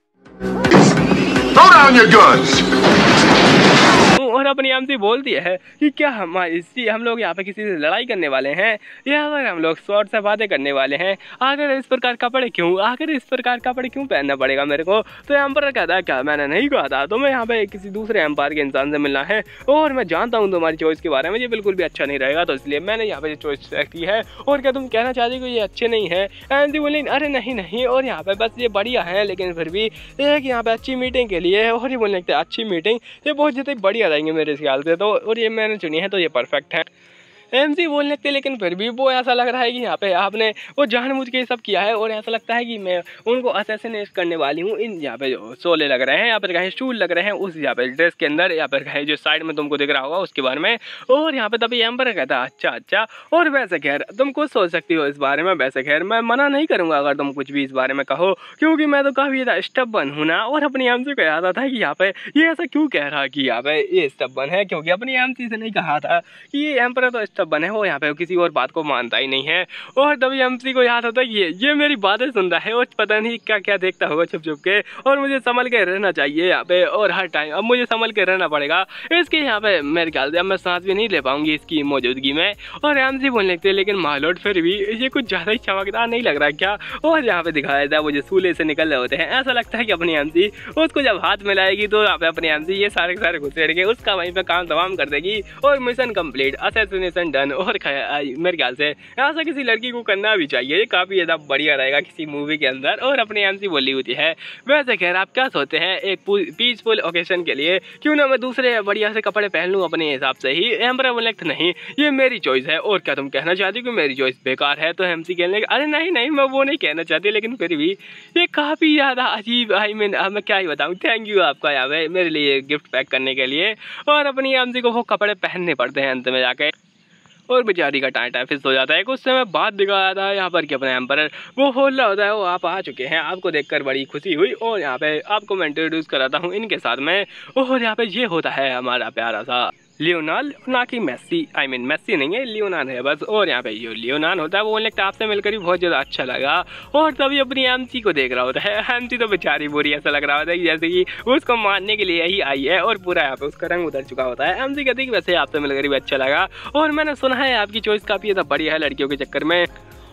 और अपनी आम से बोलती है कि क्या हम लोग यहाँ पे किसी से लड़ाई करने वाले हैं या फिर हम लोग शॉर्ट से बातें करने वाले हैं, आखिर इस प्रकार कपड़े क्यों पहनना पड़ेगा मेरे को। तो एम्पायर कहता है क्या मैंने नहीं कहा था तुम्हें यहाँ पे किसी दूसरे एम्पायर के इंसान से मिलना है, और मैं जानता हूँ तुम्हारी चॉइस के बारे में, ये बिल्कुल भी अच्छा नहीं रहेगा, तो इसलिए मैंने यहाँ पे चॉइस की है। और क्या तुम कहना चाहती हो ये अच्छे नहीं है। एंड बोली अरे नहीं, और यहाँ पे बस ये बढ़िया है, लेकिन फिर भी एक यहाँ पे अच्छी मीटिंग के लिए, और ये बोलने लगता है अच्छी मीटिंग ये बहुत ज़्यादा बढ़िया रहेंगे मेरे ख्याल से, तो और ये मैंने चुनी है तो ये परफेक्ट है। एमसी बोलने लगते लेकिन फिर भी वो ऐसा लग रहा है कि यहाँ पे आपने वो जानबूझ के सब किया है, और ऐसा लगता है कि मैं उनको असैसिनेट करने वाली हूँ। इन यहाँ पे जो सोले लग रहे हैं या फिर कहीं शूल लग रहे हैं उस यहाँ पे ड्रेस के अंदर, या फिर कहीं जो साइड में तुमको दिख रहा होगा उसके बारे में। और यहाँ पे तभी एम्पर कहता है अच्छा, और वैसे खैर तुम कुछ सोच सकती हो इस बारे में, वैसे खैर मैं मना नहीं करूँगा अगर तुम कुछ भी इस बारे में कहो, क्योंकि मैं तो काफ़ी ज़्यादा स्टबर्न हूँ ना। और अपनी एमसी को याद आता है कि यहाँ पे ये ऐसा क्यों कह रहा है कि यहाँ पे ये स्टबर्न है, क्योंकि अपनी एमसी से नहीं कहा था कि ये एम्पर तो स्टबर्न है, वो यहाँ पे किसी और बात को मानता ही नहीं है। और तभी एमसी को याद होता है कि ये मेरी बातें सुन रहा है और पता नहीं क्या क्या देखता होगा छुप छुप के, और मुझे संभल के रहना चाहिए यहाँ पे, और हर टाइम अब मुझे संभल के रहना पड़ेगा इसके यहाँ पे। मेरे ख्याल से अब मैं सांस भी नहीं ले पाऊंगी इसकी मौजूदगी में। और एमसी बोलने लगते लेकिन मालूट फिर भी ये कुछ ज़्यादा ही चमकदार नहीं लग रहा क्या। और यहाँ पे दिखाया जाता है वो जो सूले से निकल रहे होते हैं, ऐसा लगता है कि अपनी एमसी उसको जब हाथ मिलाएगी तो यहाँ पे अपनी एमसी ये सारे के सारे घुसेड़ के उसका वहीं पे काम तमाम कर देगी, और मिशन कंप्लीट, असैसिनेशन डन। और मेरे ख्याल से ऐसा किसी लड़की को करना भी चाहिए, ये काफ़ी ज़्यादा बढ़िया रहेगा किसी मूवी के अंदर। और अपनी एमसी बोली होती है वैसे खैर आप क्या सोचते हैं एक पीसफुल ओकेजन के लिए क्यों ना मैं दूसरे बढ़िया से कपड़े पहन लूँ अपने हिसाब से ही। एम्पर बोले नहीं ये मेरी चॉइस है, और क्या तुम कहना चाहती हो कि मेरी चॉइस बेकार है। तो एमसी कहने लगे अरे नहीं मैं वो नहीं कहना चाहती, लेकिन फिर भी ये काफ़ी ज़्यादा अजीब, आई मीन मैं क्या ही बताऊँ। थैंक यू आपका यहाँ पे मेरे लिए गिफ्ट पैक करने के लिए। और अपनी एमसी को वो कपड़े पहनने पड़ते हैं अंत में जाके, और बेचारी का टाइम फिक्स हो जाता है। कुछ समय बाद दिखाया था यहाँ पर कि अपना एम्पर वो बोल रहा होता है वो आप आ चुके हैं, आपको देखकर बड़ी खुशी हुई, और यहाँ पे आपको मैं इंट्रोड्यूस कराता हूँ इनके साथ में। और यहाँ पे ये होता है हमारा प्यारा सा लियोनाल, ना कि मेसी। आई मीन मेसी नहीं है, लियोनाल है बस। और यहाँ पे जो लियोनाल होता है वो लगता है आपसे मिलकर भी बहुत ज़्यादा अच्छा लगा। और तभी अपनी एमसी को देख रहा होता है। एमसी तो बेचारी बुरी, ऐसा लग रहा होता है कि जैसे कि उसको मारने के लिए ही आई है और पूरा यहाँ पे उसका रंग उतर चुका होता है। एमसी कहती है कि वैसे आपसे मिलकर भी अच्छा लगा और मैंने सुना है आपकी चॉइस काफ़ी ज़्यादा बढ़िया है लड़कियों के चक्कर में,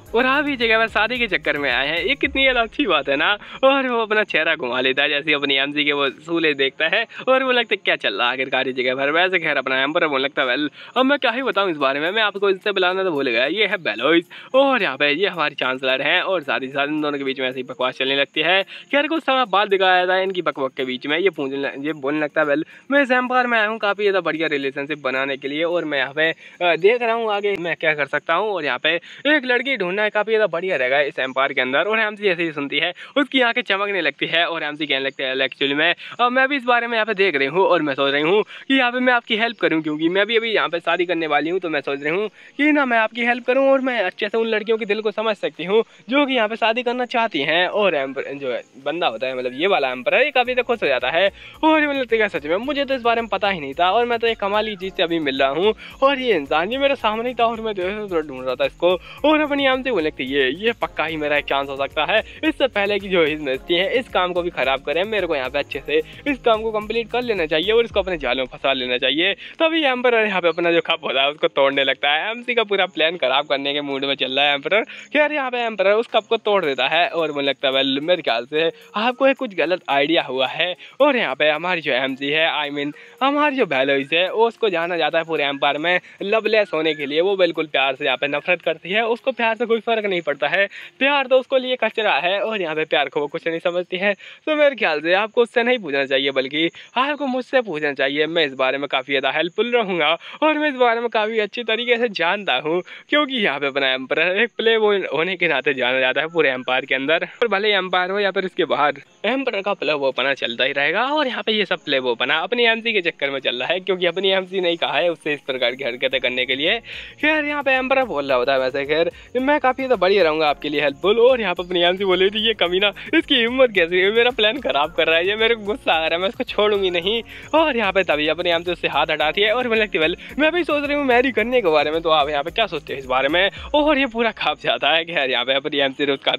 और आप ही जगह पर शादी के चक्कर में आए हैं। ये कितनी ज़्यादा अच्छी बात है ना। और वो अपना चेहरा घुमा लेता है जैसे अपनी एमसी के वो सूले देखता है और वो लगता है क्या चल रहा है आखिरकार जगह पर। वैसे खैर अपना एम्पर बोलने लगता है वेल अब मैं क्या ही बताऊँ इस बारे में, मैं आपको इससे बुलाना तो भूल गया। ये है बेलोइस और यहाँ पे ये हमारी चांसलर हैं और साथ ही साथ इन दोनों के बीच में ऐसी बकवास चलने लगती है। खैर कुछ समय बाद दिखाया था इनकी बकबक के बीच में ये बोलने लगता है वेल मैं इस एम्पायर में आया हूँ काफ़ी ज़्यादा बढ़िया रिलेशनशिप बनाने के लिए और मैं यहाँ पे देख रहा हूँ आगे मैं क्या कर सकता हूँ। और यहाँ पे एक लड़की ढूंढना है काफ़ी ज़्यादा बढ़िया रहेगा इस एम्पायर के अंदर। और एमसी जैसे ही सुनती है उसकी आंखें चमकने लगती है और एमसी कहने लगते हैं एक्चुअली मैं भी इस बारे में यहाँ पे देख रही हूँ और मैं सोच रही हूँ कि यहाँ पे मैं आपकी हेल्प करूँ क्योंकि मैं भी अभी यहाँ पे शादी करने वाली हूँ। तो मैं सोच रही हूँ कि ना मैं आपकी हेल्प करूँ और मैं अच्छे से उन लड़कियों के दिल को समझ सकती हूँ जो कि यहाँ पे शादी करना चाहती हैं। और जो है बंदा होता है मतलब ये वाला एम्पायर ये काफ़ी खुश हो जाता है और ये मतलब क्या सच में मुझे तो इस बारे में पता ही नहीं था और मैं तो एक कमाली चीज़ से अभी मिल रहा हूँ और ये इंसान ये मेरे सामने ही था और मैं ढूंढ रहा था इसको। और अपनी एमसी बोलने लगती ये पक्का ही मेरा एक चांस हो सकता है इससे पहले कि जो हिज मस्ती है इस काम को भी खराब करें मेरे को यहाँ पे अच्छे से इस काम को कंप्लीट कर लेना चाहिए और इसको अपने जाल में फंसा लेना चाहिए। तभी एम्परर यहाँ पे अपना जो कप होता है उसको तोड़ने लगता है। एमसी का पूरा प्लान खराब करने के मूड में चल रहा है एम्परर। खैर यहाँ पे एम्परर उस कप को तोड़ देता है और मुझे लगता है वेल मेरे ख्याल से आपको कुछ गलत आइडिया हुआ है। और यहाँ पे हमारी जो एमसी है आई मीन हमारी जो बेलोइस है उसको जाना जाता है पूरे एम्पायर में लवलेस होने के लिए। वो बिल्कुल प्यार से यहाँ पे नफरत करती है, उसको प्यार से कोई फर्क नहीं पड़ता है, प्यार तो उसको लिए कचरा है और यहाँ पे प्यार को वो कुछ नहीं समझती है। तो मेरे ख्याल से आपको उससे नहीं पूछना चाहिए बल्कि आपको मुझसे पूछना चाहिए। मैं इस बारे में काफ़ी ज़्यादा हेल्पफुल रहूँगा और मैं इस बारे में काफ़ी अच्छी तरीके से जानता हूँ क्योंकि यहाँ पे अपना एम्पायर एक प्ले बॉय होने के नाते जाना जाता है पूरे एम्पायर के अंदर। और भले एम्पायर हो या फिर इसके बाहर एम्पायर का प्ले वो पना चलता ही रहेगा। और यहाँ पे ये सब प्ले वो पना अपनी एमसी के चक्कर में चल रहा है क्योंकि अपनी एमसी नहीं कहा है उससे इस प्रकार की हरकतें करने के लिए। खैर यहाँ पे एम्पायर बोल रहा होता है वैसे खैर मैं काफ़ी ज़्यादा बढ़िया रहूँगा आपके लिए हेल्पफुल। और यहाँ पे अपनी एमसी बोली थी ये कमीना इसकी हिम्मत कैसी है मेरा प्लान खराब कर रहा है, ये मेरे को गुस्सा आ रहा है, मैं इसको छोड़ूंगी नहीं। और यहाँ पे तभी अपनी एमसी उससे हाथ हटाती है और मैं लगती है मैं भी सोच रही हूँ मैरी करने के बारे में, तो आप यहाँ पे क्या सोचते हैं इस बारे में। और ये पूरा खाप जाता है। खैर यहाँ पे अपनी एमसी ने उसका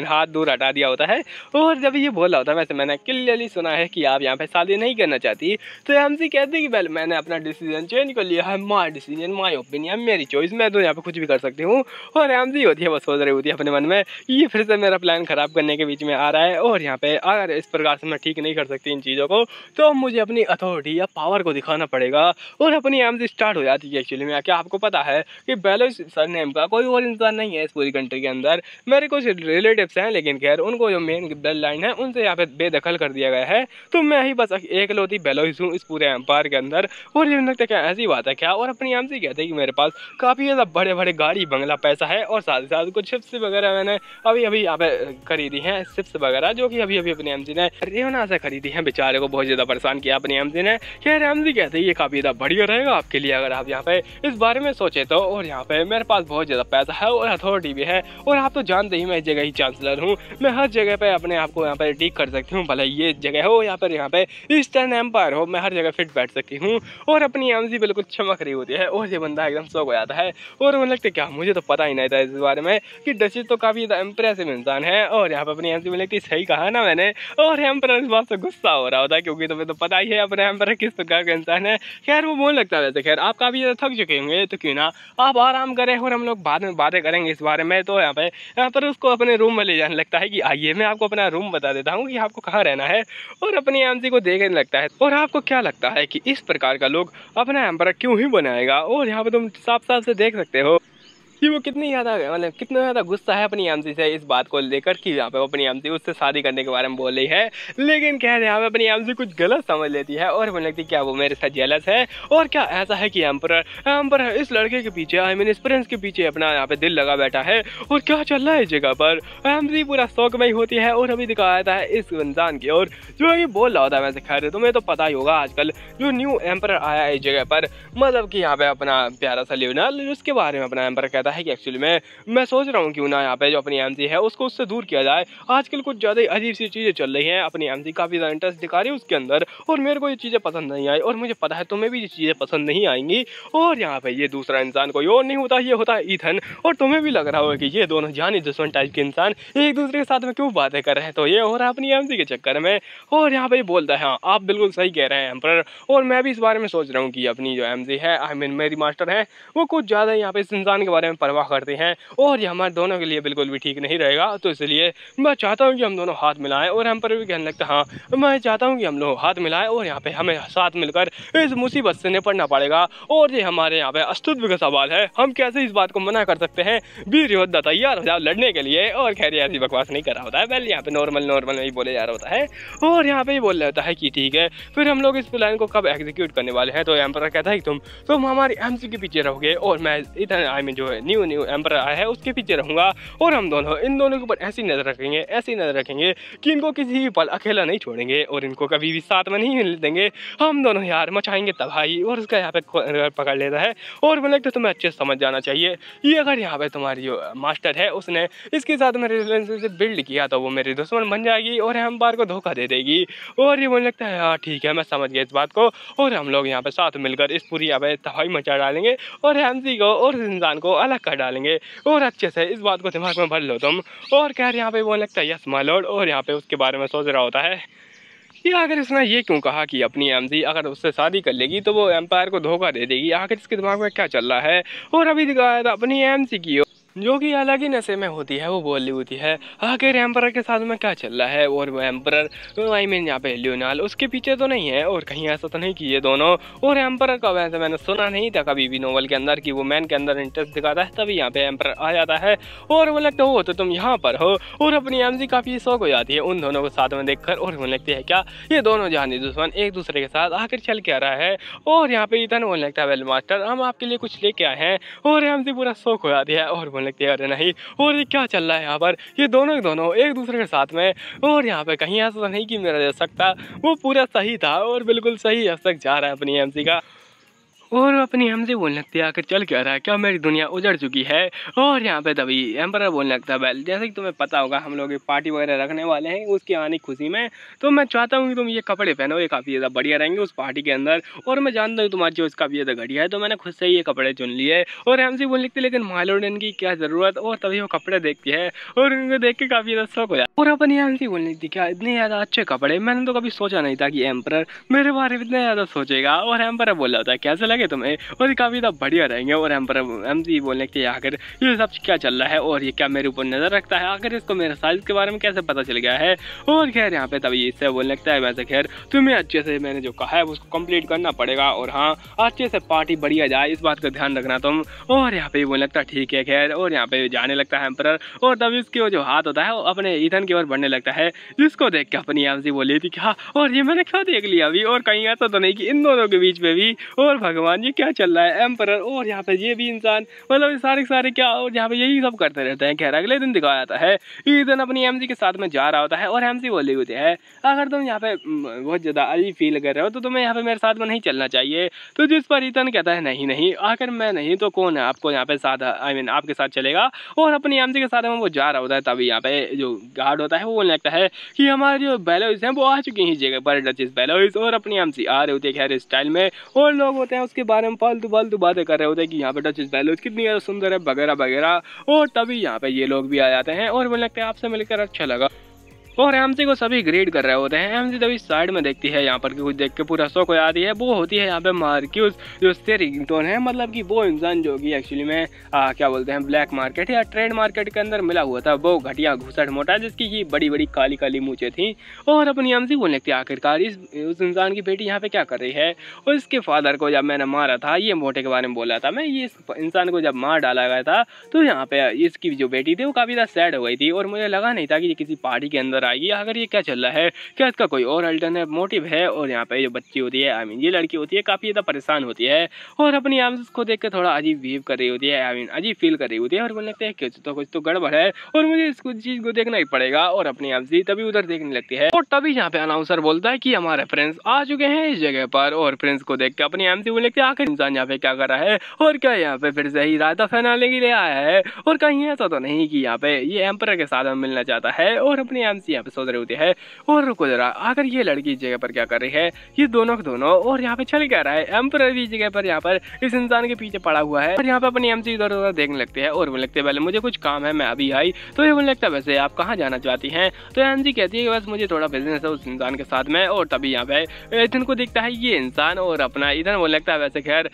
हाथ दूर हटा दिया होता है। और जब ये बोल रहा होता है वैसे मैंने क्लियरली सुना है कि आप यहाँ पे शादी नहीं करना चाहती, तो एमसी कहती है कि वेल मैंने अपना डिसीजन चेंज कर लिया है, माई डिसीजन माई ओपिनियन मेरी चॉइस, मैं तो यहाँ पे कुछ भी कर सकती हूँ। और एमसी होती है वो सोच रही होती है अपने मन में ये फिर से मेरा प्लान खराब करने के बीच में आ रहा है। और यहाँ पे अगर इस प्रकार से मैं ठीक नहीं कर सकती इन चीज़ों को तो मुझे अपनी अथॉरिटी या पावर को दिखाना पड़ेगा। और अपनी एमसी स्टार्ट हो जाती है। एक्चुअली में क्या आपको पता है कि बेलोइस सरनेम का कोई और इंसान नहीं है इस पूरी कंट्री के अंदर, मेरे कुछ रिलेटिव्स हैं लेकिन खैर उनको जो मेन ब्लड लाइन है उनसे यहाँ पे बेदखल कर दिया गया है, तो मैं ही बस एकलौती बेलोइस हूँ इस पूरे एम्पायर के अंदर। और ये लगता है क्या ऐसी बात है क्या। और अपनी एमसी कहते हैं कि मेरे पास काफ़ी ज़्यादा बड़े बड़े गाड़ी बंगला पैसा है और साथ ही साथ कुछ चिप्स वगैरह मैंने अभी अभी यहाँ पे खरीदी हैं चिप्स वगैरह जो कि अभी अभी अपनी एमसी ने रेवना से खरीदी हैं। बेचारे को बहुत ज़्यादा परेशान किया अपनी एमसी ने। खैर एमसी कहते हैं ये काफ़ी ज़्यादा बढ़िया रहेगा आपके लिए अगर आप यहाँ पे इस बारे में सोचे तो। और यहाँ पे मेरे पास बहुत ज़्यादा पैसा है और अथॉरिटी भी है और आप तो जानते ही मैं इस जगह ही चांसलर हूँ, मैं हर जगह पे अपने आप को यहाँ पे ठीक कर सकती हूँ, भले ये जगह हो या फिर यहाँ पे ईस्टर्न एम्पायर हो, मैं हर जगह फिट बैठ सकती हूँ। और अपनी एमसी बिल्कुल चमक रही होती है और ये बंदा एकदम शौक हो जाता है। और मुझे लगता है क्या मुझे तो पता ही नहीं था इस बारे में कि डचिस तो काफ़ी ज़्यादा इम्प्रेसिव इंसान है। और यहाँ पे अपनी एमसी में लगती सही कहा ना मैंने। और एम्परर इस बात से गुस्सा हो रहा होता है क्योंकि तुम्हें तो पता ही है अपने एम्परर किस प्रकार का इंसान है। खैर वो बोलने लगता है वैसे खैर आप काफ़ी ज़्यादा थक चुके होंगे तो क्यों ना आप आराम करें और हम लोग बाद में बातें करेंगे इस बारे में। तो यहाँ पर उसको अपने रूम में ले जाने लगता है कि आइए मैं आपको अपना रूम बता देता हूँ कि आपको कहाँ रहना है। और अपनी एमसी को देखने लगता है। और आपको क्या लगता है कि इस प्रकार का लोग अपना एम्परर क्यों ही बनाएगा। और यहाँ पर तुम साफ साफ से देख सकते हो कि वो कितनी ज़्यादा मतलब कितना ज़्यादा गुस्सा है अपनी एमसी से इस बात को लेकर कि यहाँ पे वो अपनी एमसी उससे शादी करने के बारे में बोल रही है। लेकिन क्या है यहाँ पे अपनी एमसी कुछ गलत समझ लेती है और बोलने लगती क्या वो मेरे साथ जेलस है। और क्या ऐसा है कि एम्परर इस लड़के के पीछे आई मीन इस प्रिंस के पीछे अपना यहाँ पे दिल लगा बैठा है और क्या चल रहा है इस जगह पर। एमसी पूरा शौक में ही होती है और अभी दिखाया जाता है इस इंसान की और जो ये बोल रहा होता है वैसे खैर तुम्हें तो पता ही होगा आजकल जो न्यू एम्परर आया है इस जगह पर मतलब कि यहाँ पे अपना प्यारा सा लियोनाल उसके बारे में अपना एम्परर कहता होता है कि एक्चुअली मैं सोच रहा हूँ क्यों ना यहाँ पे जो अपनी एमसी है उसको उससे दूर किया जाए। आजकल कुछ ज़्यादा अजीब सी चीज़ें चल रही हैं, अपनी एमसी काफ़ी ज़्यादा इंटरेस्ट दिखा रही है उसके अंदर, और मेरे को ये चीज़ें पसंद नहीं आई, और मुझे पता है तुम्हें भी ये चीज़ें पसंद नहीं आएंगी। और यहाँ पे ये दूसरा इंसान कोई और नहीं होता, ये होता है ईथन। और तुम्हें भी लग रहा होगा कि ये दोनों जानी दुश्मन टाइप के इंसान एक दूसरे के साथ में क्यों बातें कर रहे हैं, तो ये हो रहा है अपनी एमसी के चक्कर में। और यहाँ पे ये बोलता है हाँ आप बिल्कुल सही कह रहे हैं एम्परर, और मैं भी इस बारे में सोच रहा हूँ कि अपनी जो एमसी है आई मीन मेरी मास्टर है वो कुछ ज़्यादा यहाँ पे इस इंसान के बारे में परवाह करते हैं, और ये हमारे दोनों के लिए बिल्कुल भी ठीक नहीं रहेगा। तो इसलिए मैं चाहता हूँ कि हम दोनों हाथ मिलाएं। और एम्परर भी कहने लगता है हाँ मैं चाहता हूँ कि हम लोग हाथ मिलाएं, और यहाँ पे हमें साथ मिलकर इस मुसीबत से निपटना पड़ेगा। और ये हमारे यहाँ पे अस्तित्व का सवाल है, हम कैसे इस बात को मना कर सकते हैं। वीर योद्धा तैयार हो जाओ लड़ने के लिए। और खैर ऐसी बकवास नहीं कर रहा होता है, पहले यहाँ पे नॉर्मल नहीं बोले जा रहा होता है, और यहाँ पे ही बोल रहा होता है कि ठीक है फिर हम लोग इस प्लान को कब एग्जीक्यूट करने वाले हैं। तो एम्परर कहता है कि तुम हमारी एमसी के पीछे रहोगे, और मैं इधर आई मीन जो है न्यू एम्परर आया है उसके पीछे रहूंगा, और हम दोनों इन दोनों के ऊपर ऐसी नजर रखेंगे कि इनको किसी भी पल अकेला नहीं छोड़ेंगे, और इनको कभी भी साथ में नहीं मिलने देंगे। हम दोनों यार मचाएंगे तबाही। और उसका यहाँ पे पकड़ लेता है, और बोले तो तुम्हें अच्छे से समझ जाना चाहिए, ये अगर यहाँ पे तुम्हारी जो मास्टर है उसने इसके साथ में रिलेशनशिप बिल्ड किया तो वो मेरी दुश्मन बन जाएगी और एम्पायर को धोखा दे देगी। और ये बोलने लगता है हाँ ठीक है मैं समझ गया इस बात को, और हम लोग यहाँ पे साथ मिलकर इस पूरी यहाँ पे तबाही मचा डालेंगे, और एमसी को और इस इंसान को अलग कर डालेंगे, और अच्छे से इस बात को दिमाग में भर लो तुम। और खैर यहाँ पे बोलने लगता है यस माय लॉर्ड, और यहाँ पे उसके बारे में सोच रहा होता है कि आखिर इसने ये क्यों कहा कि अपनी एमसी अगर उससे शादी कर लेगी तो वो एम्पायर को धोखा दे देगी, आखिर इसके दिमाग में क्या चल रहा है। और अभी दिखाया था अपनी एमसी की जो कि अलग ही नशे में होती है, वो बोल रही होती है आखिर एम्परर के साथ में क्या चल रहा है। और वो एम्परर आई मीन यहाँ पे लियोनाल उसके पीछे तो नहीं है, और कहीं ऐसा तो नहीं कि ये दोनों। और एम्परर का वैसे मैंने सुना नहीं था कभी भी नोवेल के अंदर कि वो मैन के अंदर इंटरेस्ट दिखाता है तभी यहाँ पे एम्परर आ जाता है। और वो लगता है हो तो तुम यहाँ पर हो, और अपनी एमसी काफ़ी शौक हो जाती है उन दोनों को साथ में देखकर, और वो लगती है क्या ये दोनों जानी दुश्मन एक दूसरे के साथ आखिर चल क्या रहा है। और यहाँ पे इतना बोलने लगता है वेल मास्टर हम आपके लिए कुछ लेके आए हैं, और एमसी पूरा शौक हो जाती है और बोलने लगती है अरे नहीं, और ये क्या चल रहा है यहाँ पर, ये दोनों एक दूसरे के साथ में। और यहाँ पे कहीं ऐसा नहीं कि मेरा जो सकता वो पूरा सही था, और बिल्कुल सही हद तक जा रहा है अपनी एमसी का। और अपनी हमसे बोलने लगती है आखिर चल क्या रहा है, क्या मेरी दुनिया उजड़ चुकी है। और यहाँ पे तभी एम्परर बोलने लगता है वेल जैसे कि तुम्हें पता होगा हम लोग एक पार्टी वगैरह रखने वाले हैं उसकी आने की खुशी में, तो मैं चाहता हूँ कि तुम ये कपड़े पहनो, ये काफ़ी ज़्यादा बढ़िया रहेंगे उस पार्टी के अंदर। और मैं जानता हूँ तुम्हारी चॉइस काफ़ी ज़्यादा घटिया है, तो मैंने खुद से ये कपड़े चुन लिए। और एमसी बोलने लगती है लेकिन माय लॉर्ड इनकी क्या ज़रूरत। और तभी वो कपड़े देखती है और उनको देख के काफ़ी ज़्यादा शौक हो जाता है। और अपनी एमसी बोलने लगती क्या इतने ज़्यादा अच्छे कपड़े, मैंने तो कभी सोचा नहीं था कि एम्परर मेरे बारे में इतना ज़्यादा सोचेगा। और एम्परर बोल रहा था कैसे लगे तुम्हें, और काफ़ी ज़्यादा बढ़िया रहेंगे। और एमसी बोलने के आखिर ये सब क्या चल रहा है, और ये क्या मेरे ऊपर नज़र रखता है, आखिर इसको मेरे साइज के बारे में कैसे पता चल गया है। और खैर यहाँ पे तभी इससे बोलने लगता है वैसे खैर तुम्हें अच्छे से मैंने जो कहा है उसको कंप्लीट करना पड़ेगा, और हाँ अच्छे से पार्टी बढ़िया जाए इस बात का ध्यान रखना तुम। और यहाँ पे बोलने लगता है ठीक है खैर। और यहाँ पे जाने लगता है एम्परर, और तभी उसके जो हाथ होता है वो अपने ईथन की ओर बढ़ने लगता है, जिसको देख के अपनी एमसी बोली थी क्या और ये मैंने क्या देख लिया अभी, और कहीं ऐसा तो नहीं कि इन दोनों के बीच में भी। और भगवान जी क्या चल रहा है एम्परर और यहाँ पे ये भी इंसान, मतलब सारे क्या, और यहाँ पे यही सब करते रहते हैं। खैर अगले दिन दिखाया जाता है ईथन अपनी एमसी के साथ में जा रहा होता है, और एमसी बोली होती है अगर तुम यहाँ पे बहुत ज़्यादा अजीब फील कर रहे हो तो तुम्हें यहाँ पे मेरे साथ में नहीं चलना चाहिए। तो जिस पर ईथन कहता है नहीं आखिर मैं नहीं तो कौन है आपको यहाँ पे साथ आई मीन आपके साथ चलेगा। और अपनी एमसी के साथ में वो जा रहा होता है, तभी यहाँ पे जो गार्ड होता है वो बोलने लगता है कि हमारे जो बेलोइस हैं वो आ चुकी हैं जगह पर, डचेस बेलोइस। और अपनी एमसी आ रहे होते हैं खैर स्टाइल में, और लोग होते हैं उसके बारे में फालतू बातें कर रहे होते हैं कि यहाँ पे डचेस बेलोइस कितनी ज़्यादा सुंदर है वगैरह वगैरह। और तभी यहाँ पे ये लोग भी आ जाते हैं और बोलने लगते हैं आपसे मिलकर अच्छा लगा। और एमसी को सभी ग्रेड कर रहे होते हैं। एमसी तभी साइड में देखती है यहाँ पर कुछ देख के पूरा शौक हो जाती है। वो होती है यहाँ पे मार्क्यूस जो सेरिंगटन है, मतलब कि वो इंसान जो कि एक्चुअली में क्या बोलते हैं ब्लैक मार्केट या ट्रेड मार्केट के अंदर मिला हुआ था, वो घटिया घुसट मोटा जिसकी की बड़ी बड़ी काली काली मूंछें थी। और अपनी एमसी बोलने लगती है आखिरकार उस इंसान की बेटी यहाँ पे क्या कर रही है। और इसके फादर को जब मैंने मारा था, ये मोटे के बारे में बोला था मैं, ये इस इंसान को जब मार डाला गया था तो यहाँ पे इसकी जो बेटी थी वो काफ़ी ज़्यादा सैड हो गई थी, और मुझे लगा नहीं था कि ये किसी पार्टी के अंदर आएगी आखिर ये क्या चल रहा है, क्या इसका कोई और अल्टरनेटिव मोटिव है। और यहाँ पे जो बच्ची होती है, आई मीन ये लड़की होती है, काफ़ी ज़्यादा परेशान होती है और अपनी आर्म्स को देख कर थोड़ा अजीब बिहेव कर रही होती है, आई मीन अजीब फील कर रही होती है और बोलने लगता है कुछ तो गड़बड़ है और मुझे इस चीज़ को देखना ही पड़ेगा। और अपनी आर्म्स तभी उधर देखने लगती है और तभी यहाँ पे अनाउंसर बोलता है कि हमारे फ्रेंड्स आ चुके हैं इस जगह पर। और फ्रेंड्स को देख के अपनी एमसी बोलने लगती है आखिर इंसान यहाँ पे क्या कर रहा है और क्या यहाँ पे फिर से ही रायता फैलाने के लिए आया है और कहीं ऐसा तो नहीं कि यहाँ पे ये एम्पर के साथ में मिलना चाहता है। और अपनी एमसी यहाँ पे सोच रही होती है और रुको जरा, आखिर ये लड़की इस जगह पर क्या कर रही है, ये दोनों के दोनों और यहाँ पे चल क्या रहा है। एम्पर भी जगह पर यहाँ पर इस इंसान के पीछे पड़ा हुआ है और यहाँ पे अपनी एमसी इधर उधर देखने लगती है और बोलने लगते हैं पहले मुझे कुछ काम है, मैं अभी आई। तो ये बोलने लगता है वैसे आप कहाँ जाना चाहती हैं। तो एमसी कहती है कि बस मुझे थोड़ा बिजनेस है उस इंसान के साथ में। और तभी यहाँ पे इथन को दिखता है ये इंसान और अपना इधर बोलने लगता है वैसे खैर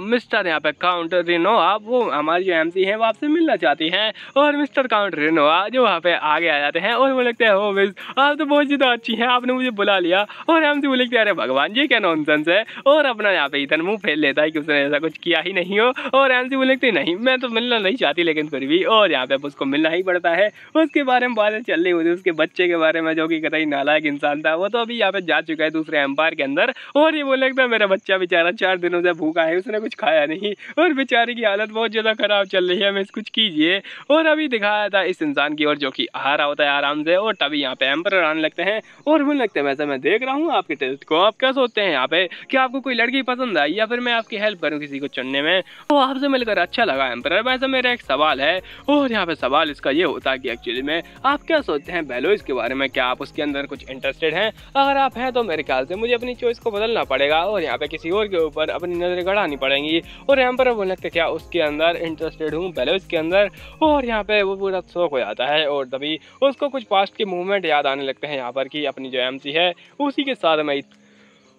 मिस्टर यहाँ पे काउंट रिनोवा, वो हमारी जो एमसी है वो आपसे मिलना चाहती हैं। और मिस्टर काउंट रिनोवा जो वहाँ पे आगे आ जाते हैं और वो लगता है हो मिस आप तो बहुत ज़्यादा अच्छी हैं, आपने मुझे बुला लिया। और एमसी बोले कि अरे भगवान ये क्या नॉनसेंस है। और अपना यहाँ पे इधर मुंह फेर लेता है कि उसने ऐसा कुछ किया ही नहीं हो। और एमसी बोले कि नहीं मैं तो मिलना नहीं चाहती लेकिन फिर भी, और यहाँ पे उसको मिलना ही पड़ता है। उसके बारे में बातें चल रही होती उसके बच्चे के बारे में जो कि कतई नालायक इंसान था, वो तो अभी यहाँ पे जा चुका है दूसरे एम्पायर के अंदर। और ये बोले लगता है मेरा बच्चा बेचारा 4 दिनों से भूखा है, उसने कुछ खाया नहीं और बेचारे की हालत बहुत ज़्यादा खराब चल रही है, मैं कुछ कीजिए। और अभी दिखाया था इस इंसान की ओर जो कि आ रहा होता है आराम से। और तभी यहाँ पे एम्पर आने लगते हैं और बोलने लगते हैं वैसे मैं देख रहा हूँ आपके टेस्ट को, आप क्या सोचते हैं यहाँ पे कि आपको कोई लड़की पसंद आई या फिर मैं आपकी हेल्प करूँ किसी को चुनने में। तो आपसे मिलकर अच्छा लगा एम्पर, वैसे मेरा एक सवाल है। और यहाँ पे सवाल इसका ये होता है कि एक्चुअली में आप क्या सोचते हैं बेलोइस के बारे में, क्या आप उसके अंदर कुछ इंटरेस्टेड हैं। अगर आप हैं तो मेरे ख्याल से मुझे अपनी चॉइस को बदलना पड़ेगा और यहाँ पे किसी और के ऊपर अपनी नजरें गड़ानी पड़ेंगी। और एम्पर बोलने लगते क्या उसके अंदर इंटरेस्टेड हूँ बेलोइस के अंदर। और यहाँ पे वो पूरा शौक हो जाता है और तभी उसको कुछ पास्ट के मूवमेंट याद आने लगते हैं यहाँ पर कि अपनी जो एमसी है उसी के साथ मैं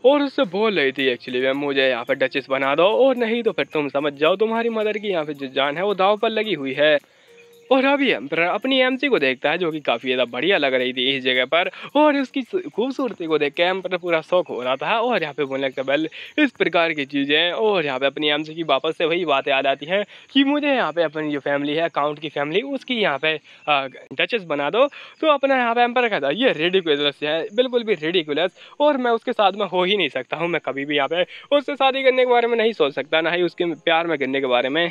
और उससे बोल रही थी एक्चुअली मैम मुझे यहाँ पर डचेस बना दो और नहीं तो फिर तुम समझ जाओ तुम्हारी मदर की यहाँ पे जो जान है वो दाव पर लगी हुई है। और अभी एम्पर अपनी एमसी को देखता है जो कि काफ़ी ज़्यादा बढ़िया लग रही थी इस जगह पर और उसकी खूबसूरती को देख के एम्पर पूरा शौक हो रहा था। और यहाँ पे बोलने लगता वेल इस प्रकार की चीज़ें। और यहाँ पे अपनी एमसी की वापस से वही बातें याद आती हैं कि मुझे यहाँ पे अपनी जो फैमिली है काउंट की फैमिली उसकी यहाँ पे डचेस बना दो। तो अपना यहाँ पे एम्पर कहता है ये रेडिकुलस है, बिल्कुल भी रेडिकुलस, और मैं उसके साथ में हो ही नहीं सकता हूँ, मैं कभी भी यहाँ पे उससे शादी करने के बारे में नहीं सोच सकता, ना ही उसके प्यार में गिरने के बारे में।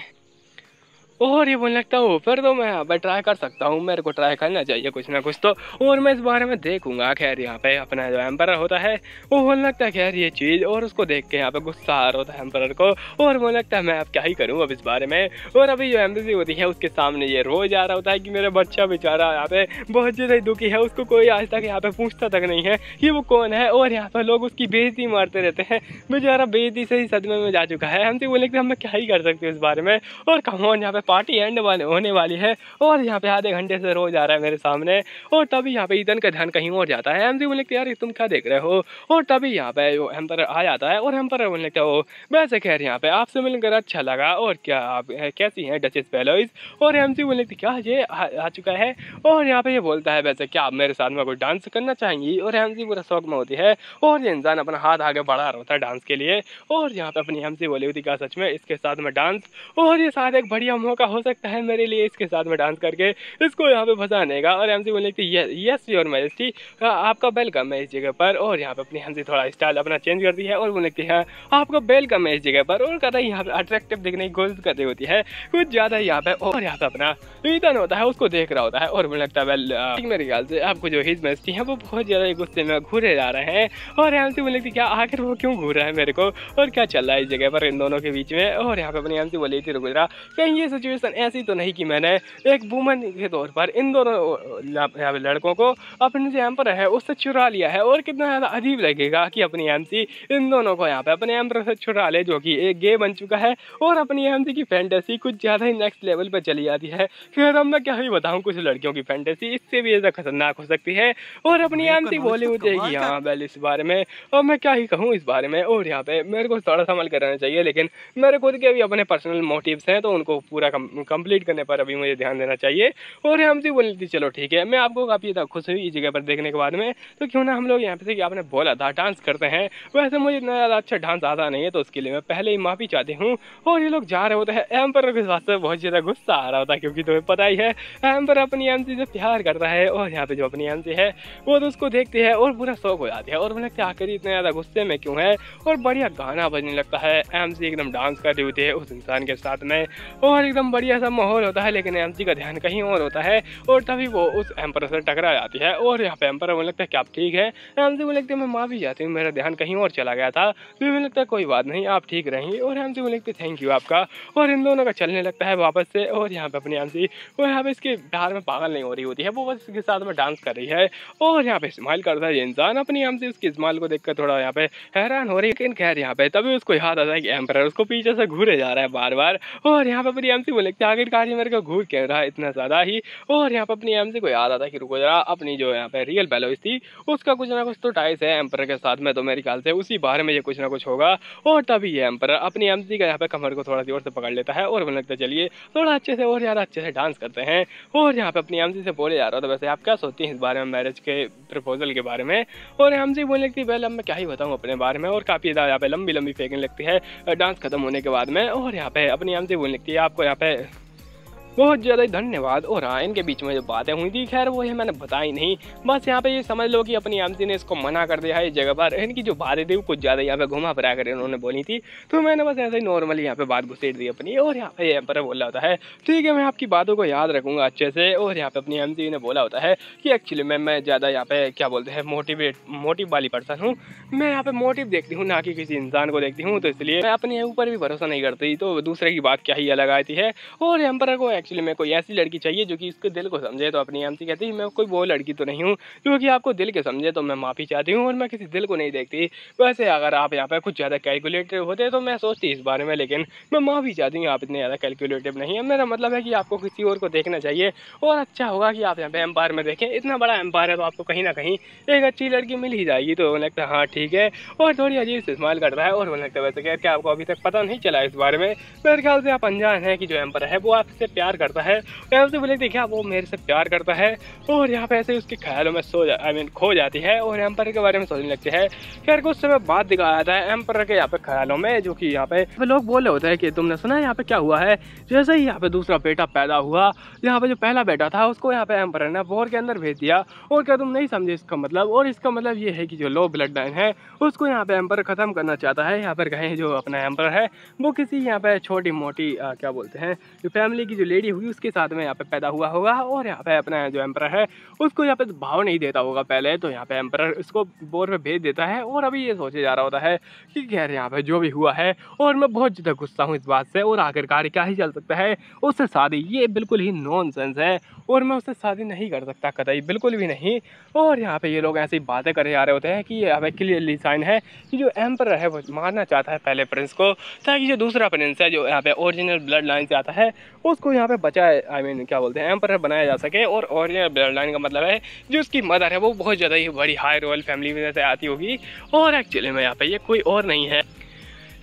और ये बोलने लगता हूँ फिर तो मैं यहाँ पर ट्राई कर सकता हूँ, मेरे को ट्राई करना चाहिए कुछ ना कुछ तो, और मैं इस बारे में देखूंगा। खैर यहाँ पे अपना जो एम्पर होता है वो बोलने लगता है खैर ये चीज़, और उसको देख के यहाँ पे गुस्सा आ रहा होता है एम्पर को और बोलने लगता है मैं अब क्या ही करूँ अब इस बारे में। और अभी जो एम्बेसी होती है उसके सामने ये रोज आ रहा होता है कि मेरा बच्चा बेचारा यहाँ पे बहुत ज़्यादा दुखी है, उसको कोई आज तक यहाँ पे पूछता तक नहीं है कि वो कौन है। और यहाँ पर लोग उसकी बेइज्जती मारते रहते हैं, बेचारा बेइज्जती से ही सदमे में जा चुका है। हमसे बोले कि हम क्या ही कर सकते हैं इस बारे में। और कमोन यहाँ पे पार्टी एंड होने वाली है और यहाँ पे आधे घंटे से रोज आ रहा है मेरे सामने। और तभी यहाँ पे ईथन का ध्यान कहीं और जाता है। एमसी बोलने लगता है यार तुम क्या देख रहे हो। और तभी यहाँ पे वो एम्पर आ जाता है और एम्पर बोलने लगता है वो वैसे खैर यहाँ पे आपसे मिलकर अच्छा लगा और क्या आप कैसी हैं डचेस बेलोइस। और एमसी बोलने लगती क्या ये आ चुका है। और यहाँ पे ये बोलता है वैसे क्या आप मेरे साथ में कोई डांस करना चाहेंगी। और एमसी पूरा शौक में होती है और ये इंसान अपना हाथ आगे बढ़ा रहा होता है डांस के लिए। और यहाँ पे अपनी एमसी बोली होती क्या सच में इसके साथ में डांस, और ये शायद एक बढ़िया मौका हो सकता है मेरे लिए इसके साथ में डांस करके इसको यहाँ पे फंसाने का। और एमसी बोलने लगती यस योर मैजेस्टी आपका वेलकम है इस जगह पर। और यहाँ पे अपनी एमसी थोड़ा स्टाइल अपना चेंज करती है और बोलने लगती है आपका वेलकम है इस जगह पर। और कहता है यहाँ पे अट्रैक्टिव दिखने की कोशिश कर रही होती है कुछ ज़्यादा यहाँ पे। और यहाँ पे अपना ईथन होता है उसको देख रहा होता है और बोलने लगता है वेल मेरे ख्याल से आपको जो हिज मैजेस्टी है वो बहुत ज़्यादा गुस्से में घूरे जा रहे हैं। और एमसी बोलने लगती क्या आखिर वो क्यों घूर रहा है मेरे को और क्या चल रहा है इस जगह पर इन दोनों के बीच में। और यहाँ पे अपनी एमसी बोली थी रुक जरा कहीं ये सिचुएशन ऐसी तो नहीं कि मैंने एक वुमन के तौर पर इन दोनों लड़कों को अपने जो एम्पर है उससे चुरा लिया है। और कितना ज़्यादा अजीब लगेगा कि अपनी एमसी इन दोनों को यहाँ पे अपने एम्पर से चुरा ले जो कि एक गे बन चुका है। और अपनी एमसी की फैंटेसी कुछ ज़्यादा ही नेक्स्ट लेवल पे चली जाती है। फिर अब मैं क्या ही बताऊँ कुछ लड़कियों की फैंटेसी इससे भी ज़्यादा खतरनाक हो सकती है। और अपनी एमसी बोली होती है कि हाँ वेल इस बारे में और मैं क्या ही कहूँ इस बारे में। और यहाँ पे मेरे को थोड़ा सा अमल कराना चाहिए लेकिन मेरे खुद के भी अपने पर्सनल मोटिव्स हैं तो उनको पूरा कंप्लीट करने पर अभी मुझे ध्यान देना चाहिए। और हमसे बोली थी चलो ठीक है, मैं आपको काफ़ी ज़्यादा खुश हुई इस जगह पर देखने के बाद में, तो क्यों ना हम लोग यहाँ पे से कि आपने बोला था डांस करते हैं। वैसे मुझे इतना ज़्यादा अच्छा डांस आता नहीं है, तो उसके लिए मैं पहले ही माफ़ी चाहती हूँ। और ये लोग जा रहे होते हैं, एम्पर के साथ से बहुत ज़्यादा गुस्सा आ रहा होता है, क्योंकि तुम्हें पता ही है एम्पर अपनी एमसी से प्यार करता है। और यहाँ पे जो अपनी एमसी है वो तो उसको देखती है और पूरा शौक हो जाती है, और मुझे क्या करी इतना ज़्यादा गुस्से में क्यों है। और बढ़िया गाना बजने लगता है, एमसी एकदम डांस कर रही होती है उस इंसान के साथ में, और एकदम बढ़िया सा माहौल होता है। लेकिन एमसी का ध्यान कहीं और होता है, और तभी वो उस एम्पर से टकरा जाती है। और यहाँ पे एम्पर मुझे लगता है कि आप ठीक है, एमसी मुझे लगता है मैं माफ़ी चाहती हूँ, मेरा ध्यान कहीं और चला गया था। फिर मुझे लगता है कोई बात नहीं, आप ठीक रहेंगी। और एमसी मुझे लगता है थैंक यू आपका। और इन दोनों का चलने लगता है वापस से। और यहाँ पे अपनी एमसी वो यहाँ पे इसके प्यार में पागल नहीं हो रही होती है, वो बस इसके साथ में डांस कर रही है। और यहाँ पे स्माइल करता है ये इंसान, अपनी एमसी उसकी स्माइल को देखकर थोड़ा यहाँ पे हैरान हो रही है। लेकिन खैर यहाँ पे तभी उसको याद आता है कि एम्पर उसको पीछे से घूरे जा रहा है बार बार। और यहाँ पे अपनी एमसी को लगता है आखिरकार ये मेरे को घूर क्यों रहा है इतना ज़्यादा ही। और यहाँ पे अपनी एमसी को याद आता है कि रुको जरा, अपनी जो यहाँ पे रियल बेलोइस थी उसका कुछ ना कुछ तो टाइस है एम्पर के साथ में, तो मेरे ख्याल से उसी बारे में ये कुछ ना कुछ होगा। और तभी ये एम्पर अपनी एमसी का यहाँ पे कमर को थोड़ा जोर से पकड़ लेता है, और मुझे लगता है चलिए थोड़ा अच्छे से और ज़्यादा अच्छे से डांस करते हैं। और यहाँ पे अपनी एमसी से बोले जा रहा था वैसे आप क्या सोचती हैं इस बारे में, मैरिज के प्रपोजल के बारे में। और एमसी बोलने लगती है पहले मैं क्या ही बताऊँ अपने बारे में, और काफ़ी ज़्यादा यहाँ पे लंबी लंबी फेंकने लगती है डांस खत्म होने के बाद में। और यहाँ पे अपनी एमसी बोलने लगती है आपको यहाँ पे बहुत ज़्यादा ही धन्यवाद। और हाँ, इनके बीच में जो बातें हुई थी खैर वो ये मैंने बताई नहीं, बस यहाँ पे ये समझ लो कि अपनी एमसी ने इसको मना कर दिया है इस जगह पर। इनकी जो बातें थी वो कुछ ज़्यादा यहाँ पे घुमा फिरा कर इन्होंने बोली थी, तो मैंने बस ऐसे ही नॉर्मली यहाँ पे बात घुसेड़ दी अपनी। और यहाँ पे एम्पर बोला होता है ठीक है मैं आपकी बातों को याद रखूँगा अच्छे से। और यहाँ पे अपनी एमसी ने बोला होता है कि एक्चुअली मैं ज़्यादा यहाँ पे क्या बोलते हैं मोटिव वाली पर्सन हूँ, मैं यहाँ पे मोटिव देखती हूँ ना कि किसी इंसान को देखती हूँ, तो इसलिए मैं अपने ऊपर भी भरोसा नहीं करती, तो दूसरे की बात क्या ही अलग आती है। और एम्पर को एक्चुअली में कोई ऐसी लड़की चाहिए जो कि इसके दिल को समझे, तो अपनी एमसी कहती है मैं कोई वो लड़की तो नहीं हूँ जो कि आपको दिल के समझे, तो मैं माफ़ी चाहती हूँ और मैं किसी दिल को नहीं देखती। वैसे अगर आप यहाँ पे कुछ ज़्यादा कैलकुलेटिव होते तो मैं सोचती इस बारे में, लेकिन मैं माफ़ी चाहती हूँ आप इतने ज़्यादा कैलकुलेटिव नहीं है। मेरा मतलब है कि आपको किसी और को देखना चाहिए, और अच्छा होगा कि आप यहाँ पे एम्पायर में देखें, इतना बड़ा एम्पायर है तो आपको कहीं ना कहीं एक अच्छी लड़की मिल ही जाएगी। तो लगता है हाँ ठीक है, और थोड़ी अजीब से इस्तेमाल करता है। और मुझे लगता है वैसे क्या आपको अभी तक पता नहीं चला इस बारे में, मेरे ख्याल से आप अनजान हैं कि जो एम्पायर है वो आपसे प्यार करता है। एमसी बोले थे क्या वो मेरे से प्यार करता है, और यहाँ पे ऐसे उसके ख्यालों में खो जाती है और एम्पर के बारे में सोचने लगती है। खैर कुछ समय बाद दिखाया था एम्पर के यहाँ पे ख्यालों में, जो कि यहाँ पे लोग बोल रहे होते हैं कि तुमने सुना है यहाँ पे क्या हुआ है। जैसे ही यहाँ पे दूसरा बेटा पैदा हुआ, यहाँ पे जो पहला बेटा था उसको यहाँ पे एम्पर ने बोर के अंदर भेज दिया। और क्या तुम नहीं समझे इसका मतलब, और इसका मतलब ये है कि जो लो ब्लड लाइन है उसको यहाँ पे एम्पर खत्म करना चाहता है। यहाँ पर कहें जो अपना एम्पर है वो किसी यहाँ पे छोटी मोटी क्या बोलते हैं जो फैमिली की जो लेडी हुई उसके साथ में यहाँ पे पैदा हुआ होगा, और यहाँ पे अपना जो एम्पर है उसको यहाँ पे भाव नहीं देता होगा पहले, तो यहाँ पे एम्पर इसको बोर में भेज देता है। और अभी ये सोचे जा रहा होता है कि खैर यहाँ पे जो भी हुआ है, और मैं बहुत ज़्यादा गुस्सा हूँ इस बात से, और आखिरकार क्या ही चल सकता है उससे शादी, ये बिल्कुल ही नॉनसेंस है, और मैं उससे शादी नहीं कर सकता कतई, बिल्कुल भी नहीं। और यहाँ पे ये लोग ऐसी बातें करे जा रहे होते हैं कि यहाँ पे क्लियरली साइन है कि जो एम्पर है वो मारना चाहता है पहले प्रिंस को, ताकि जो दूसरा प्रिंस है जो यहाँ पे ओरिजिनल ब्लड लाइन से आता है उसको यहाँ पे बचाए, आई मीन क्या बोलते हैं एम्पर बनाया जा सके। और ओरिजिनल ब्लड लाइन का मतलब है जो उसकी मदर है वो बहुत ज़्यादा ही बड़ी हाई रॉयल फैमिली में से आती होगी, और एक्चुअली में यहाँ पे ये कोई और नहीं है,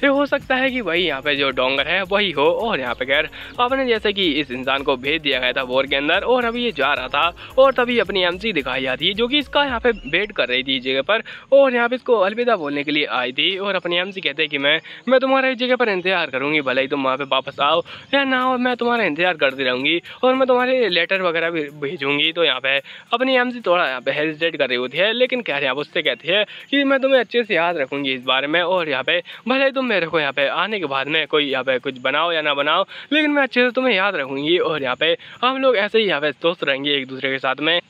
ये हो सकता है कि वही यहाँ पे जो डोंगर है वही हो। और यहाँ पे खैर आपने जैसे कि इस इंसान को भेज दिया गया था बोर के अंदर, और अभी ये जा रहा था, और तभी अपनी एमसी दिखाई जाती है जो कि इसका यहाँ पे वेट कर रही थी इस जगह पर, और यहाँ पे इसको अलविदा बोलने के लिए आई थी। और अपनी एमसी कहते हैं कि मैं तुम्हारा इस जगह पर इंतजार करूँगी, भले ही तुम वहाँ पे वापस आओ या ना हो, मैं तुम्हारा इंतजार करती रहूँगी, और मैं तुम्हारे लेटर वगैरह भी भेजूँगी। तो यहाँ पे अपनी एमसी थोड़ा यहाँ पे हेजिटेट कर रही होती है, लेकिन कह रहे हैं उससे कहती है कि मैं तुम्हें अच्छे से याद रखूँगी इस बारे में, और यहाँ पे भले ही तुम मेरे को यहाँ पे आने के बाद में कोई यहाँ पे कुछ बनाओ या ना बनाओ, लेकिन मैं अच्छे से तुम्हें याद रखूँगी। और यहाँ पे हम लोग ऐसे ही यहाँ पे दोस्त रहेंगे एक दूसरे के साथ में।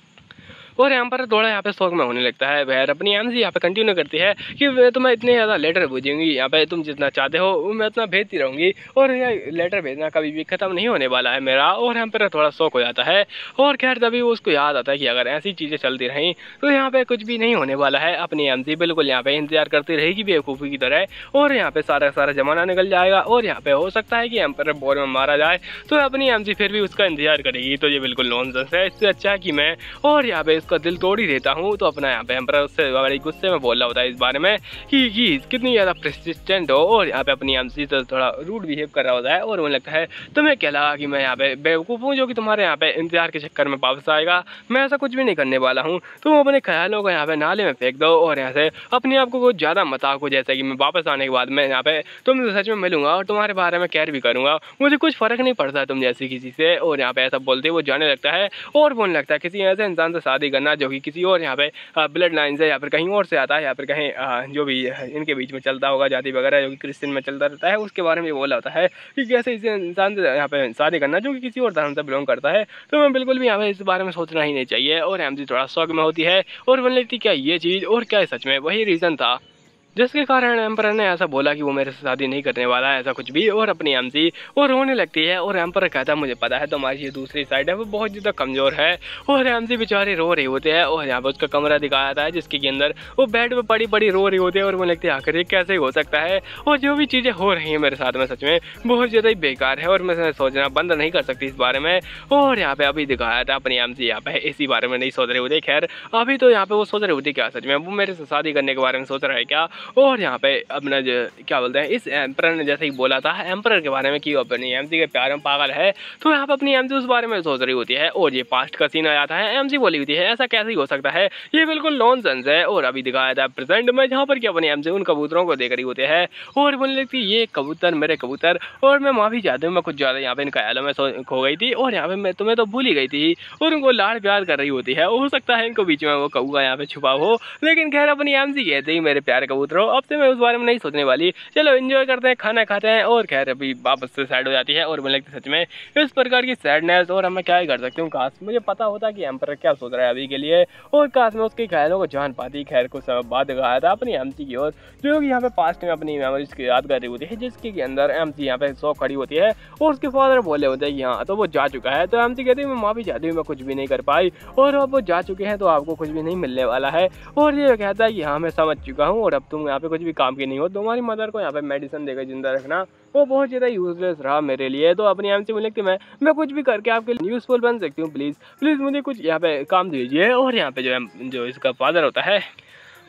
और यहाँ पर थोड़ा यहाँ पे शौक में होने लगता है वह अपनी एमसी यहाँ पे कंटिन्यू करती है कि तुम्हें इतने ज़्यादा लेटर भेजूंगी, यहाँ पे तुम जितना चाहते हो मैं उतना भेजती रहूँगी, और ये लेटर भेजना कभी भी ख़त्म नहीं होने वाला है मेरा। और यहाँ पर थोड़ा शौक हो जाता है, और खैर तभी उसको याद आता है कि अगर ऐसी चीज़ें चलती रहीं तो यहाँ पे कुछ भी नहीं होने वाला है। अपनी एमसी बिल्कुल यहाँ पे इंतजार करती रहेगी बेवकूफ़ी की तरह, और यहाँ पे सारा ज़माना निकल जाएगा, और यहाँ पे हो सकता है कि एम्पर बोर में मारा जाए, तो अपनी एमसी फिर भी उसका इंतजार करेगी। तो ये बिल्कुल नॉनसेंस है, इससे अच्छा कि मैं और यहाँ पे उसका दिल तोड़ ही देता हूँ। तो अपना यहाँ पे एम्परर उससे बड़ी गुस्से में बोल रहा होता है इस बारे में कि कितनी ज़्यादा परसिस्टेंट हो, और यहाँ पे अपनी एमसी तो थोड़ा रूड बिहेव कर रहा होता है। और मुझे लगता है तुम्हें क्या लगा कि मैं यहाँ पे बेवकूफ़ हूँ जो कि तुम्हारे यहाँ पे इंतजार के चक्कर में वापस आएगा? मैं ऐसा कुछ भी नहीं करने वाला हूँ। तुम अपने ख्यालों को यहाँ पे नाले में फेंक दो और यहाँ से अपने आप को कुछ ज़्यादा मत आको, जैसे कि मैं वापस आने के बाद मैं यहाँ पे तुमसे सच में मिलूंगा और तुम्हारे बारे में केयर भी करूँगा, मुझे कुछ फ़र्क नहीं पड़ता तुम जैसी किसी से। और यहाँ पे ऐसा बोलते वो जाने लगता है और बोलने लगता है किसी ऐसे इंसान से शादी करना जो कि किसी और यहाँ पे ब्लड लाइन से या फिर कहीं और से आता है, या फिर कहीं जो भी इनके बीच में चलता होगा जाति वगैरह जो कि क्रिश्चियन में चलता रहता है, उसके बारे में बोला होता है कि कैसे इस इंसान से यहाँ पे शादी करना जो कि किसी और धर्म से बिलोंग करता है। तो मैं बिल्कुल भी यहाँ पे इस बारे में सोचना ही नहीं चाहिए। और एमसी थोड़ा शौक में होती है और बोलने लगती क्या ये चीज़ और क्या सच में वही रीज़न था जिसके कारण एम्परर ने ऐसा बोला कि वो मेरे से शादी नहीं करने वाला है, ऐसा कुछ भी। और अपनी एमसी वो रोने लगती है और एम्परर कहता है मुझे पता है तुम्हारी ये दूसरी साइड है वो बहुत ज़्यादा कमज़ोर है। और एमसी बेचारे रो रही होते हैं और यहाँ पर उसका कमरा दिखाया जाता है जिसके अंदर वो बेड पर पड़ी पड़ी रो रही होती है। और मुझे लगती है आखिर ये कैसे हो सकता है, और जो भी चीज़ें हो रही हैं मेरे साथ में सच में बहुत ज़्यादा ही बेकार है और मैं सोचना बंद नहीं कर सकती इस बारे में। और यहाँ पे अभी दिखाया था अपनी एमसी यहाँ पे इसी बारे में नहीं सोच रही होती। खैर अभी तो यहाँ पे वो सोच रही होती क्या सच में वो मेरे से शादी करने के बारे में सोच रहा है क्या। और यहाँ पे अपना जो क्या बोलते हैं इस एम्परर ने जैसे ही बोला था एम्परर के बारे में कि अपनी एमसी के प्यार में पागल है, तो यहाँ पे अपनी एमसी उस बारे में सोच रही होती है। और ये पास्ट का सीन आ जाता है, एमसी बोली होती है ऐसा कैसे ही हो सकता है, ये बिल्कुल नॉनसेंस है। और अभी दिखाया था प्रेजेंट में जहाँ पर कि अपनी एमसी उन कबूतरों को देख रही होते हैं और बोलने लगती ये कबूतर मेरे कबूतर, और मैं माफ़ी चाहती हूँ मैं कुछ ज़्यादा यहाँ पे इन ख्यालों में खो गई थी और यहाँ पे मैं तुम्हें तो भूल ही गई थी। और उनको लाड़ प्यार कर रही होती है, हो सकता है इनको बीच में वो कौवा यहाँ पे छुपा हो, लेकिन खैर अपनी एमसी कहते ही मेरे प्यारे कबूतरों अब से मैं उस बारे में नहीं सोचने वाली, चलो एंजॉय करते हैं खाना खाते हैं। और खैर अभी वापस से सैड हो जाती है और मुझे लगता है सच में इस प्रकार की सैडनेस और मैं क्या ही कर सकती हूँ, काश मुझे पता होता कि एम्परर क्या सोच रहा है अभी के लिए और काश मैं उसके ख्यालों को जान पाती। खैर कुछ समय बाद दिखाया था अपनी एमसी की ओर जो कि यहाँ पे पास्ट में अपनी मेमोरीज की याद कर रही होती है, जिसके अंदर एमसी यहाँ पे सौ खड़ी होती है और उसके फादर बोले होते हैं कि हाँ तो वो जा चुका है। तो एमसी कहती है मैं माफ़ी चाहती हूँ मैं कुछ भी नहीं कर पाई और अब वो जा चुके हैं तो आपको कुछ भी नहीं मिलने वाला है। और ये कहता है कि हाँ मैं समझ चुका हूँ और अब तुम यहाँ पे कुछ भी काम की नहीं हो, तुम्हारी मदर को यहाँ पे मेडिसिन देकर जिंदा रखना वो बहुत ज़्यादा यूजलेस रहा मेरे लिए। तो अपनी एमसी मुझे लगती है मैं कुछ भी करके आपके लिए यूजफुल बन सकती हूँ, प्लीज़ मुझे कुछ यहाँ पे काम दीजिए। और यहाँ पे जो इसका फादर होता है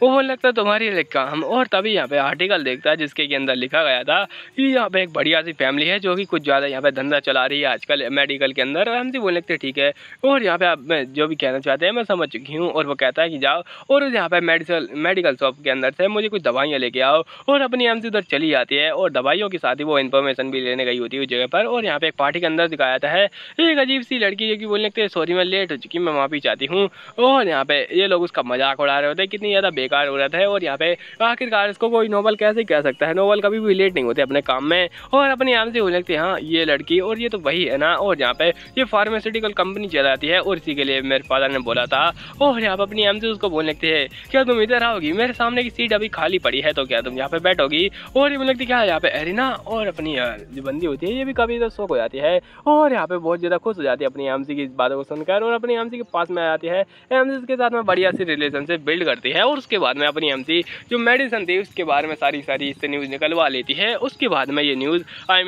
वो बोलने लगता है तुम्हारे लिए काम। और तभी यहाँ पे आर्टिकल देखता है जिसके के अंदर लिखा गया था कि यहाँ पे एक बढ़िया सी फैमिली है जो कि कुछ ज़्यादा यहाँ पे धंधा चला रही है आजकल मेडिकल के अंदर। एमसी बोलने लगते ठीक है और यहाँ पे आप मैं जो भी कहना चाहते हैं मैं समझ चुकी हूँ। और वो कहता है कि जाओ और यहाँ पे मेडिकल शॉप के अंदर से मुझे कुछ दवाइयाँ लेके आओ। और अपनी एमसी उधर चली जाती है और दवाइयों के साथ ही वो इन्फॉर्मेशन भी लेने गई होती है उस जगह पर। और यहाँ पे एक पार्टी के अंदर दिखाया जाता है एक अजीब सी लड़की जो कि बोलने लगते हैं सॉरी मैं लेट हो चुकी मैं माफ़ी चाहती हूँ। और यहाँ पे ये लोग उसका मजाक उड़ा रहे होते हैं कितनी ज़्यादा बेकार औरत है। और यहाँ पे आखिरकार इसको कोई नोबल कैसे कह सकता है, नोबल कभी भी लेट नहीं होते अपने काम में। और अपनी एमसी बोलने लगती है हाँ ये लड़की और ये तो वही है ना, और यहाँ पे ये फार्मास्यूटिकल कंपनी चलाती है और इसी के लिए मेरे फादर ने बोला था। और यहाँ पे अपनी एमसी उसको बोलने लगती है क्या तुम इधर आओगी, मेरे सामने की सीट अभी खाली पड़ी है तो क्या तुम यहाँ पे बैठोगी। और ये बोलने लगती क्या यहाँ पे एरिना और अपनी जो बंदी होती है ये भी कभी शौक हो जाती है और यहाँ पे बहुत ज़्यादा खुश हो जाती है अपनी एमसी की इस बातों को सुनकर। और अपनी एमसी के पास में आ जाती है, एमसी के साथ में बढ़िया सी रिलेशनशिप बिल्ड करती है। और उसके बाद में अपनी एमसी जो मेडिसिन थी उसके बारे में सारी इससे न्यूज़ निकलवा लेती है। उसके बाद में ये न्यूज़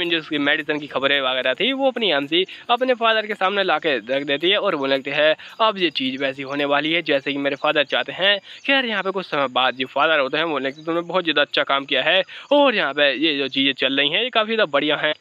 जो उसकी मेडिसिन की खबरें वगैरह थी वो अपनी एमसी अपने फादर के सामने ला के रख देती है और बोलने लगती है अब ये चीज़ वैसी होने वाली है जैसे कि मेरे फादर चाहते हैं। खैर यहाँ पे कुछ समय बाद जो फादर होते हैं बोलने लगते तुमने बहुत ज़्यादा अच्छा काम किया है और यहाँ पे ये जो चीज़ें चल रही हैं ये काफ़ी ज़्यादा बढ़िया हैं।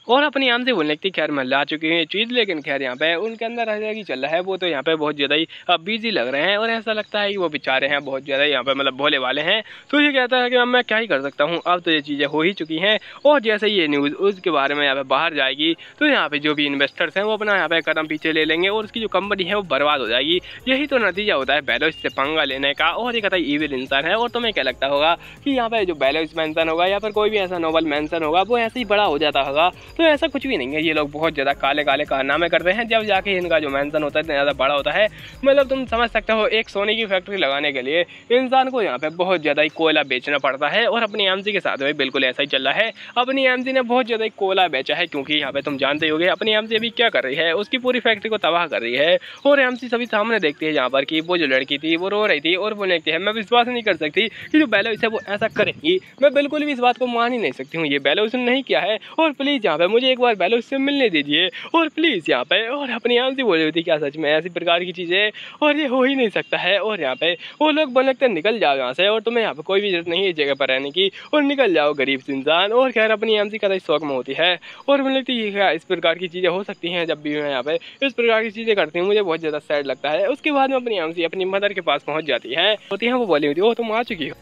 और अपनी आम से बोलने लगती खैर मैं ला चुकी हूँ ये चीज़, लेकिन खैर यहाँ पे उनके अंदर ऐसा ही चल रहा है वो तो यहाँ पे बहुत ज़्यादा ही बिजी लग रहे हैं और ऐसा लगता है कि वो बेचारे हैं बहुत ज़्यादा यहाँ पे मतलब भोले वाले हैं। तो ये कहता है कि अब मैं क्या ही कर सकता हूँ, अब तो ये चीज़ें हो ही चुकी हैं। और जैसे ये न्यूज़ उसके बारे में यहाँ पे बाहर जाएगी तो यहाँ पे जो भी इन्वेस्टर्स हैं वो अपना यहाँ पे कदम पीछे ले लेंगे और उसकी जो कंपनी है वो बर्बाद हो जाएगी। यही तो नतीजा होता है बेलोस से पंगा लेने का। और ये कहता है ईविल इंसान है। और तुम्हें क्या लगता होगा कि यहाँ पे जो बेलोस मेंशन होगा या फिर कोई भी ऐसा नोबल मेंशन होगा वो ऐसे ही बड़ा हो जाता होगा? तो ऐसा कुछ भी नहीं है, ये लोग बहुत ज़्यादा काले काले कारनामे करते हैं जब जाके इनका जो मेंशन होता है इतना ज़्यादा बड़ा होता है। मतलब तुम समझ सकते हो एक सोने की फैक्ट्री लगाने के लिए इंसान को यहाँ पे बहुत ज़्यादा ही कोयला बेचना पड़ता है और अपनी एमसी के साथ में बिल्कुल ऐसा ही चल रहा है। अपनी एमसी ने बहुत ज़्यादा ही कोयला बेचा है क्योंकि यहाँ पे तुम जानते होगे अपनी एमसी अभी क्या कर रही है, उसकी पूरी फैक्ट्री को तबाह कर रही है। और एमसी सभी सामने देखती है यहाँ पर कि वो जो लड़की थी वो रो रही थी और वो देखती है मैं विश्वास नहीं कर सकती कि जो बेलोस है वो ऐसा करेंगी। मैं बिल्कुल भी इस बात को मान ही नहीं सकती हूँ, ये बेलोस ने नहीं किया है और प्लीज़ यहाँ पे मुझे एक बार पहले उससे मिलने दीजिए और प्लीज़ यहाँ पे। और अपनी आम से बोल रही थी क्या सच में ऐसी प्रकार की चीज़ें और ये हो ही नहीं सकता है। और यहाँ पे वो लोग बोल लगते निकल जाओ यहाँ से और तुम्हें यहाँ पे कोई भी जरूरत नहीं है इस जगह पर रहने की और निकल जाओ गरीब इंसान। और खैर अपनी आम सी कदा शौक में होती है और मुझे लगती है क्या इस प्रकार की चीज़ें हो सकती हैं। जब भी मैं यहाँ पे इस प्रकार की चीज़ें करती हूँ मुझे बहुत ज़्यादा सैड लगता है। उसके बाद में अपनी आम सी अपनी मदर के पास पहुँच जाती है वो बोली होती है ओ तुम आ चुकी हो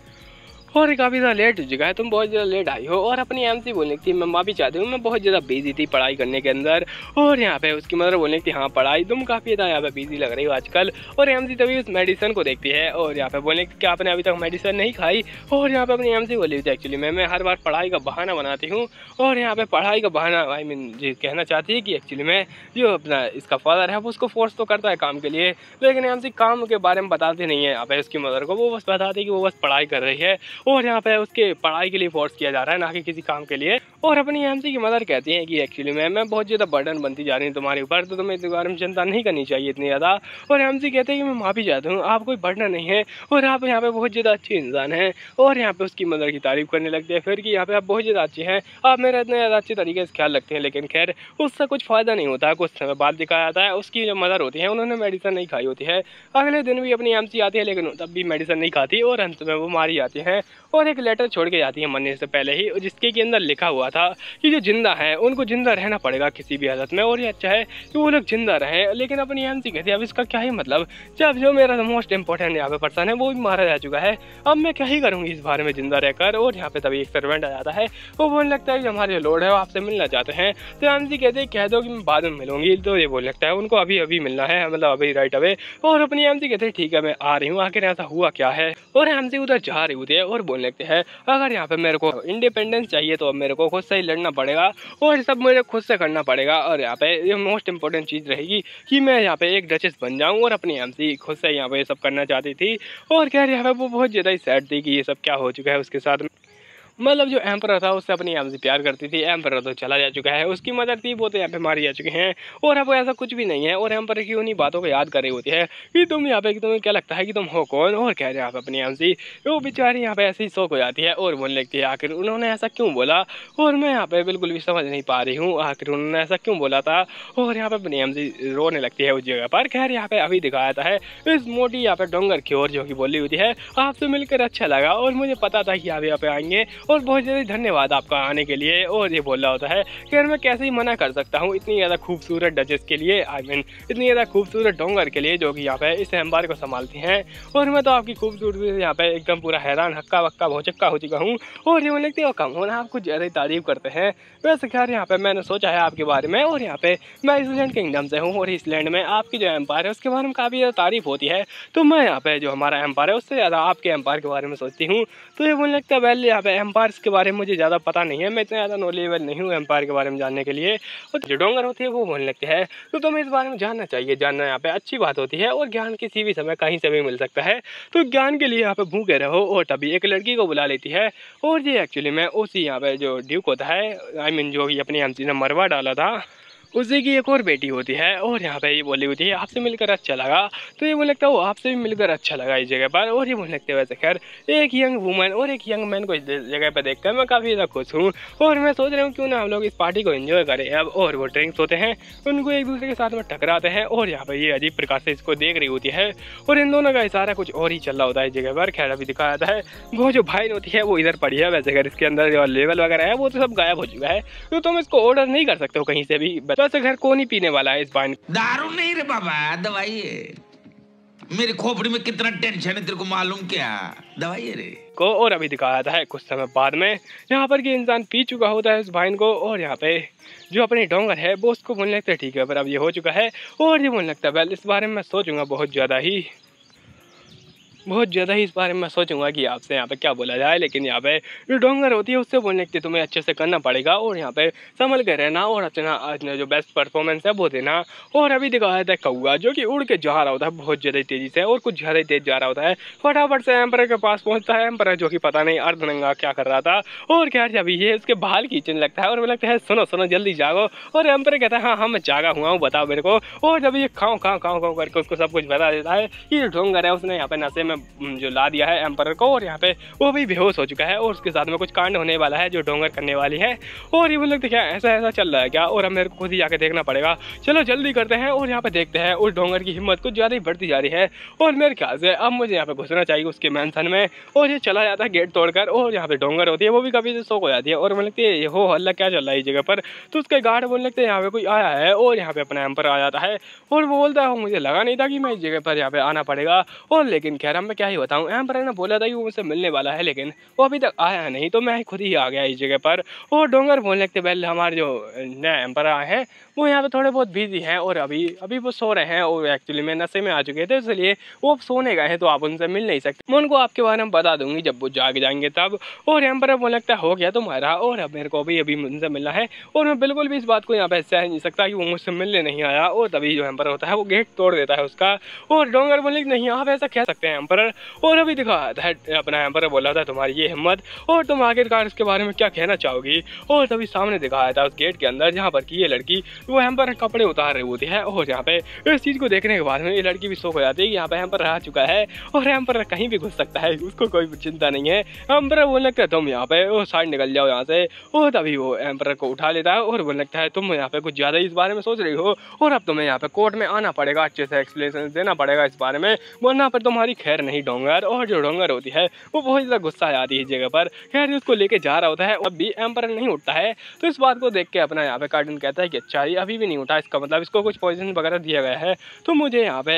और काफ़ी ज़्यादा लेट हो चुका है, तुम बहुत ज़्यादा लेट आई हो। और अपनी एम सी बोलने की थी मैं माफ़ी चाहती हूँ मैं बहुत ज़्यादा बिजी थी पढ़ाई करने के अंदर। और यहाँ पे उसकी मदर बोलने की थी हाँ पढ़ाई तुम काफ़ी ज़्यादा यहाँ पे बिजी लग रही हो आजकल। और एम सी तभी उस मेडिसिन को देखती है और यहाँ पे बोलने की क्या आपने अभी तक मेडिसिन नहीं खाई। और यहाँ पे अपनी एम सी बोली थी एक्चुअली मैं हर बार पढ़ाई का बहाना बनाती हूँ और यहाँ पे पढ़ाई का बहाना आई मीन जी कहना चाहती है कि एक्चुअली में जो अपना इसका फादर है वो उसको फोर्स तो करता है काम के लिए लेकिन एम सी काम के बारे में बताती नहीं है यहाँ पे उसकी मदर को। वो बस बताती है कि वो बस पढ़ाई कर रही है और यहाँ पे उसके पढ़ाई के लिए फोर्स किया जा रहा है ना कि किसी काम के लिए। और अपनी एमसी की मदर कहती है कि एक्चुअली मैं बहुत ज़्यादा बर्डन बनती जा रही हूँ तुम्हारे ऊपर तो तुम्हें इस बारे में चिंता नहीं करनी चाहिए इतनी ज़्यादा। और एमसी कहते हैं कि मैं माफ़ी चाहता हूँ आप कोई बर्डन नहीं है और आप यहाँ पे बहुत ज़्यादा अच्छे इंसान हैं। और यहाँ पे उसकी मदर की तारीफ करने लगती है फिर कि यहाँ पे आप बहुत ज़्यादा अच्छे हैं आप मेरा इतने ज़्यादा अच्छे तरीके से ख्याल रखते हैं। लेकिन खैर उससे कुछ फ़ायदा नहीं होता। कुछ समय बाद दिखाया जाता है उसकी जो मदर होती है उन्होंने मेडिसिन नहीं खाई होती है। अगले दिन भी अपनी एमसी आती है लेकिन तब भी मेडिसिन नहीं खाती और अंत में वो मारी जाती हैं और एक लेटर छोड़ के जाती है मरने से पहले ही जिसके के अंदर लिखा हुआ था कि जो जिंदा है उनको जिंदा रहना पड़ेगा किसी भी हालत में और ये अच्छा है कि वो लोग जिंदा रहें। लेकिन अपनी एमसी कहती है अब इसका क्या ही मतलब जब जो मेरा मोस्ट इंपॉर्टेंट यहाँ पे पर्सन है वो भी मारा जा चुका है अब मैं क्या ही करूँगी इस बारे में जिंदा रहकर। और यहाँ पे तभी एक सर्वेंट आ जाता है वो बोलने लगता है कि हमारे जो लॉर्ड है वो आपसे मिलना चाहते हैं। तो एमसी कहते हैं कह दो कि मैं बाद में मिलूंगी। तो ये बोलने लगता है उनको अभी अभी मिलना है मतलब अभी राइट अवे। और अपनी एमसी कहते हैं ठीक है मैं आ रही हूँ आखिर ऐसा हुआ क्या है। और एमसी उधर जा रही होती है और बोलने लगते हैं अगर यहाँ पे मेरे को इंडिपेंडेंस चाहिए तो अब मेरे को खुद से ही लड़ना पड़ेगा और सब मुझे खुद से करना पड़ेगा। और यहाँ पे ये मोस्ट इंपॉर्टेंट चीज़ रहेगी कि मैं यहाँ पे एक डचेस बन जाऊँ। और अपनी एमसी खुद से यहाँ पे ये सब करना चाहती थी और खैर यहाँ पे वो बहुत ज़्यादा ही सैड थी कि ये सब क्या हो चुका है उसके साथ। मतलब जो एम्पर था उससे अपनी एम से प्यार करती थी एम्पर तो चला जा चुका है उसकी मदर थी वो तो यहाँ पे मारी जा चुके हैं और अब ऐसा कुछ भी नहीं है। और एम्पर की उन्हीं बातों को याद कर रही होती है कि तुम यहाँ पे कि तुम्हें क्या लगता है कि तुम हो कौन। और कह रहे हैं आप अपनी एम सी वो बेचारी यहाँ पे ऐसे ही शौक हो जाती है और बोलने लगती है आखिर उन्होंने ऐसा क्यों बोला और मैं यहाँ पे बिल्कुल भी समझ नहीं पा रही हूँ आखिर उन्होंने ऐसा क्यों बोला था। और यहाँ पे अपनी एम सी रोने लगती है उस जगह पर। खैर यहाँ पे अभी दिखाया था है इस मोटी यहाँ पे डोंगर की ओर जो कि बोली होती है आपसे मिलकर अच्छा लगा और मुझे पता था कि आप यहाँ पे आएंगे और बहुत ज़्यादा धन्यवाद आपका आने के लिए। और ये बोल रहा होता है कि मैं कैसे ही मना कर सकता हूँ इतनी ज़्यादा खूबसूरत डचेस के लिए आई मीन इतनी ज़्यादा खूबसूरत डोंगर के लिए जो कि यहाँ पे इस एम्पायर को संभालती हैं। और मैं तो आपकी खूबसूरती से यहाँ पे एकदम पूरा हैरान हक्का बक्का भौचक्का हो चुका हूँ। और ये बोलने लगती है कम होना आप कुछ ज़्यादा ही तारीफ करते हैं। वैसे खैर यहाँ पे मैंने सोचा है आपके बारे में और यहाँ पे मैं इसलैंड किंगडम से हूँ और इसलैंड में आपकी जो एम्पायर है उसके बारे में काफ़ी ज़्यादा तारीफ होती है तो मैं यहाँ पे जो हमारा एम्पायर है उससे ज़्यादा आपके एम्पायर के बारे में सोचती हूँ। तो ये बोलने लगता है वेल यहाँ पे एम्पायर्स के बारे में मुझे ज़्यादा पता नहीं है मैं इतना ज़्यादा नॉलेजेबल नहीं हूँ एम्पायर के बारे में जानने के लिए। और जो डोंगर होती है वो बोलने लगती है तो तुम्हें इस बारे में जानना चाहिए जानना यहाँ पे अच्छी बात होती है और ज्ञान किसी भी समय कहीं से भी मिल सकता है तो ज्ञान के लिए यहाँ पे भूखे रहो। और तभी एक लड़की को बुला लेती है और ये एक्चुअली में उसी यहाँ पे जो ड्यूक होता है आई मीन जो अपनी एमसी ने मरवा डाला था उसी की एक और बेटी होती है। और यहाँ पे ये बोली होती है आपसे मिलकर अच्छा लगा। तो ये बोलने लगता है वो आपसे भी मिलकर अच्छा लगा इस जगह पर। और ये बोलने लगते हैं वैसे खैर एक यंग वुमन और एक यंग मैन को इस जगह पर देखकर मैं काफ़ी ज़्यादा खुश हूँ और मैं सोच रहा हूँ क्यों ना हम लोग इस पार्टी को एंजॉय करें अब। और वो ड्रिंक्स होते हैं उनको एक दूसरे के साथ में टकराते हैं और यहाँ पर ये अजीब प्रकार से इसको देख रही होती है और इन दोनों का इशारा कुछ और ही चल रहा होता है इस जगह पर। खैर अभी दिखाया जाता है वो जो भाई होती है वो इधर पड़ी है। वैसे खैर इसके अंदर जो लेवल वगैरह है वो तो सब गायब हो चुका है तो तुम इसको ऑर्डर नहीं कर सकते हो कहीं से भी। वैसे खैर कौन ही पीने वाला है इस वाइन दारू नहीं रे बाबा दवाई है। मेरी खोपड़ी में कितना टेंशन है तेरे को मालूम क्या दवाई है रे को। और अभी दिखाया जाता है कुछ समय बाद में यहाँ पर कि इंसान पी चुका होता है इस वाइन को और यहाँ पे जो अपनी डोंगर है वो उसको बोलने लगता है ठीक है पर अब ये हो चुका है। और ये बोलने लगता है वेल इस बारे में मैं सोचूंगा बहुत ज़्यादा ही इस बारे में मैं सोचूंगा कि आपसे यहाँ पे क्या बोला जाए। लेकिन यहाँ पे जो डोंगर होती है उससे बोलने के तुम्हें अच्छे से करना पड़ेगा और यहाँ पे संभल के रहना और अपना जो बेस्ट परफॉर्मेंस है वो देना। और अभी दिखाया जाता है कौआ जो कि उड़ के जा रहा होता है बहुत ज़्यादा तेज़ी से और कुछ ज़्यादा ही तेज जा रहा होता है फटाफट से एम्पर के पास पहुँचता है। एम्पर जो कि पता नहीं अर्धनंगा क्या कर रहा था और क्या अभी ये उसके बाल खींचने लगता है और मुझे लगता है सुनो जल्दी जागो। और एम्पर कहता है हाँ मैं जागा हुआ हूँ बताओ मेरे को। और जब ये खाओ करके उसको सब कुछ बता देता है कि डोंगर है उसने यहाँ पे नशे में जो ला दिया है एम्पर को, और यहाँ पे वो भी बेहोश हो चुका है और उसके साथ में कुछ कांड होने वाला है जो डोंगर करने वाली है। और ये मतलब क्या ऐसा ऐसा चल रहा है क्या, और अब मेरे को खुद ही जाके देखना पड़ेगा। चलो जल्दी करते हैं और यहाँ पे देखते हैं। उस डोंगर की हिम्मत कुछ ज़्यादा ही बढ़ती जा रही है और मेरे ख्याल से अब मुझे यहाँ पे घुसना चाहिए उसके मैंसन में। और ये चला जाता है गेट तोड़कर, और यहाँ पे डोंगर होती है वो भी कभी से शौक हो जाती है और मुझे लगती है हो हल्ला क्या चल रहा है इस जगह पर। तो उसके गार्ड बोलने लगते हैं यहाँ पे कोई आया है, और यहाँ पे अपना एम्पर आ जाता है और वो बोलता है मुझे लगा नहीं था कि मैं इस जगह पर यहाँ पे आना पड़ेगा। और लेकिन खैर अब मैं क्या ही बताऊँ, एम्पर ने बोला था कि वो मुझसे मिलने वाला है लेकिन वो अभी तक आया नहीं, तो मैं खुद ही आ गया इस जगह पर। और डोंगर बोलने लगते पहले हमारे जो नए एम्पर आए हैं वो यहाँ पे थोड़े बहुत बिजी हैं और अभी वो सो रहे हैं और एक्चुअली में नशे में आ चुके थे, इसलिए वो अब सोने गए हैं, तो आप उनसे मिल नहीं सकते। मैं उनको आपके बारे में बता दूंगी जब वो जाग जाएंगे तब। और एम्पर बोलने लगता है हो गया तुम्हारा, और अब मेरे को अभी उनसे मिलना है और मैं बिल्कुल भी इस बात को यहाँ पे सह नहीं सकता कि वो मुझसे मिलने नहीं आया। और तभी जो एम्पर होता है वो गेट तोड़ देता है उसका। और डोंगर बोले नहीं आप ऐसा कह सकते हैं एम्पर, और अभी दिखा है अपना एम्पर बोला था तुम्हारी ये हिम्मत, और तुम आखिरकार इसके बारे में क्या कहना चाहोगी। और तभी सामने दिखाया था उस गेट के अंदर जहाँ पर कि ये लड़की वो एम्पर कपड़े उतार रही होती है। और यहाँ पे इस चीज़ को देखने के बाद में ये लड़की भी शौक हो जाती है कि यहाँ पे एम्पर रह चुका है और एम्पर कहीं भी घुस सकता है, उसको कोई चिंता नहीं है। एम्पर बोलने लगता है तुम यहाँ पे वो साइड निकल जाओ यहाँ से। और तभी वो एम्पर को उठा लेता है और बोलने लगता है तुम यहाँ पे कुछ ज़्यादा इस बारे में सोच रही हो और अब तुम्हें यहाँ पे कोर्ट में आना पड़ेगा, अच्छे से एक्सप्लेनेशन देना पड़ेगा इस बारे में, वरना पर तुम्हारी खैर नहीं डोंगर। और जो डोंगर होती है वो बहुत ज़्यादा गुस्सा आ जाती है इस जगह पर। खैर उसको लेके जा रहा होता है, अब भी एम्पर नहीं उठता है। तो इस बात को देख के अपना यहाँ पे कार्टून कहता है कि अच्छा ये अभी भी नहीं उठा, इसका मतलब इसको कुछ पॉइजन वगैरह दिया गया है, तो मुझे यहाँ पे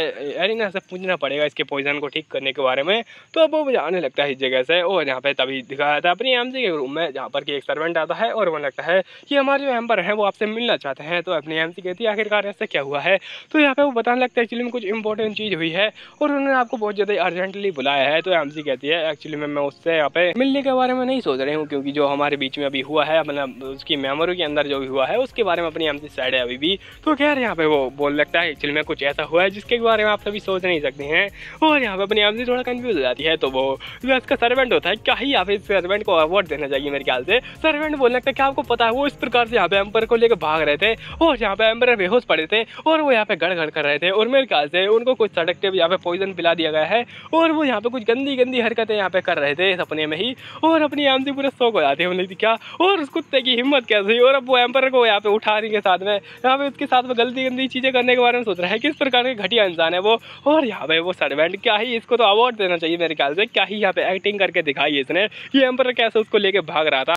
एरिना से पूछना पड़ेगा इसके पॉइजन को ठीक करने के बारे में। तो अब वो जाने लगता है इस जगह से। और यहाँ पे तभी दिखाया था अपनी एमसी के रूम में जहाँ पर कि एक सर्वेंट आता है और वो लगता है कि हमारे जो एम्पर हैं वो आपसे मिलना चाहते हैं। तो अपनी एमसी कहती है आखिरकार ऐसा क्या हुआ है। तो यहाँ पे वो बताने लगता है एक्चुअली में कुछ इंपॉर्टेंट चीज़ हुई है और उन्होंने आपको बहुत ज़्यादा अर्जेंटली बुलाया है। तो एमसी कहती है एक्चुअली में मैं उससे यहाँ पे मिलने के बारे में नहीं सोच रही हूँ, क्योंकि जो हमारे बीच में अभी हुआ है मतलब उसकी मेमोरी के अंदर जो भी हुआ है उसके बारे में अपनी एमसी साइड है अभी भी। तो खैर यहाँ पे वो बोल लगता है एक्चुअली में कुछ ऐसा हुआ है जिसके बारे में आप सभी सोच नहीं सकते हैं। और यहाँ पे अपनी एमसी थोड़ा कंफ्यूज हो जाती है। तो वो जो इसका सर्वेंट होता है क्या ही यहाँ पे इस सर्वेंट को अवार्ड देना चाहिए मेरे ख्याल से। सर्वेंट बोलने लगता है क्या आपको पता है वो इस प्रकार से यहाँ पे एम्पर को लेकर भाग रहे थे और यहाँ पे एम्पर बेहोश पड़े थे और वो यहाँ पे गड़गड़ कर रहे थे और मेरे ख्याल से उनको कुछ सडक्टिव यहाँ पे पॉइजन पिला दिया गया है और वो यहाँ पे कुछ गंदी गंदी हरकतें यहाँ पे कर रहे थे सपने में ही। और अपनी एमसी पूरा शौक हो जाती है बोलती क्या, और उस कुत्ते की हिम्मत कैसे, और अब वो एम्पर को यहाँ पे उठा रही के साथ में यहाँ पे उसके साथ में गलती गंदी चीजें करने के बारे में सोच रहा है, किस प्रकार के घटिया इंसान है वो। और यहाँ पे वो सर्वेंट क्या ही इसको तो अवार्ड देना चाहिए मेरे ख्याल से, क्या ही यहाँ पे एक्टिंग करके दिखाई है इसने कि एम्पर कैसे उसको लेके भाग रहा था।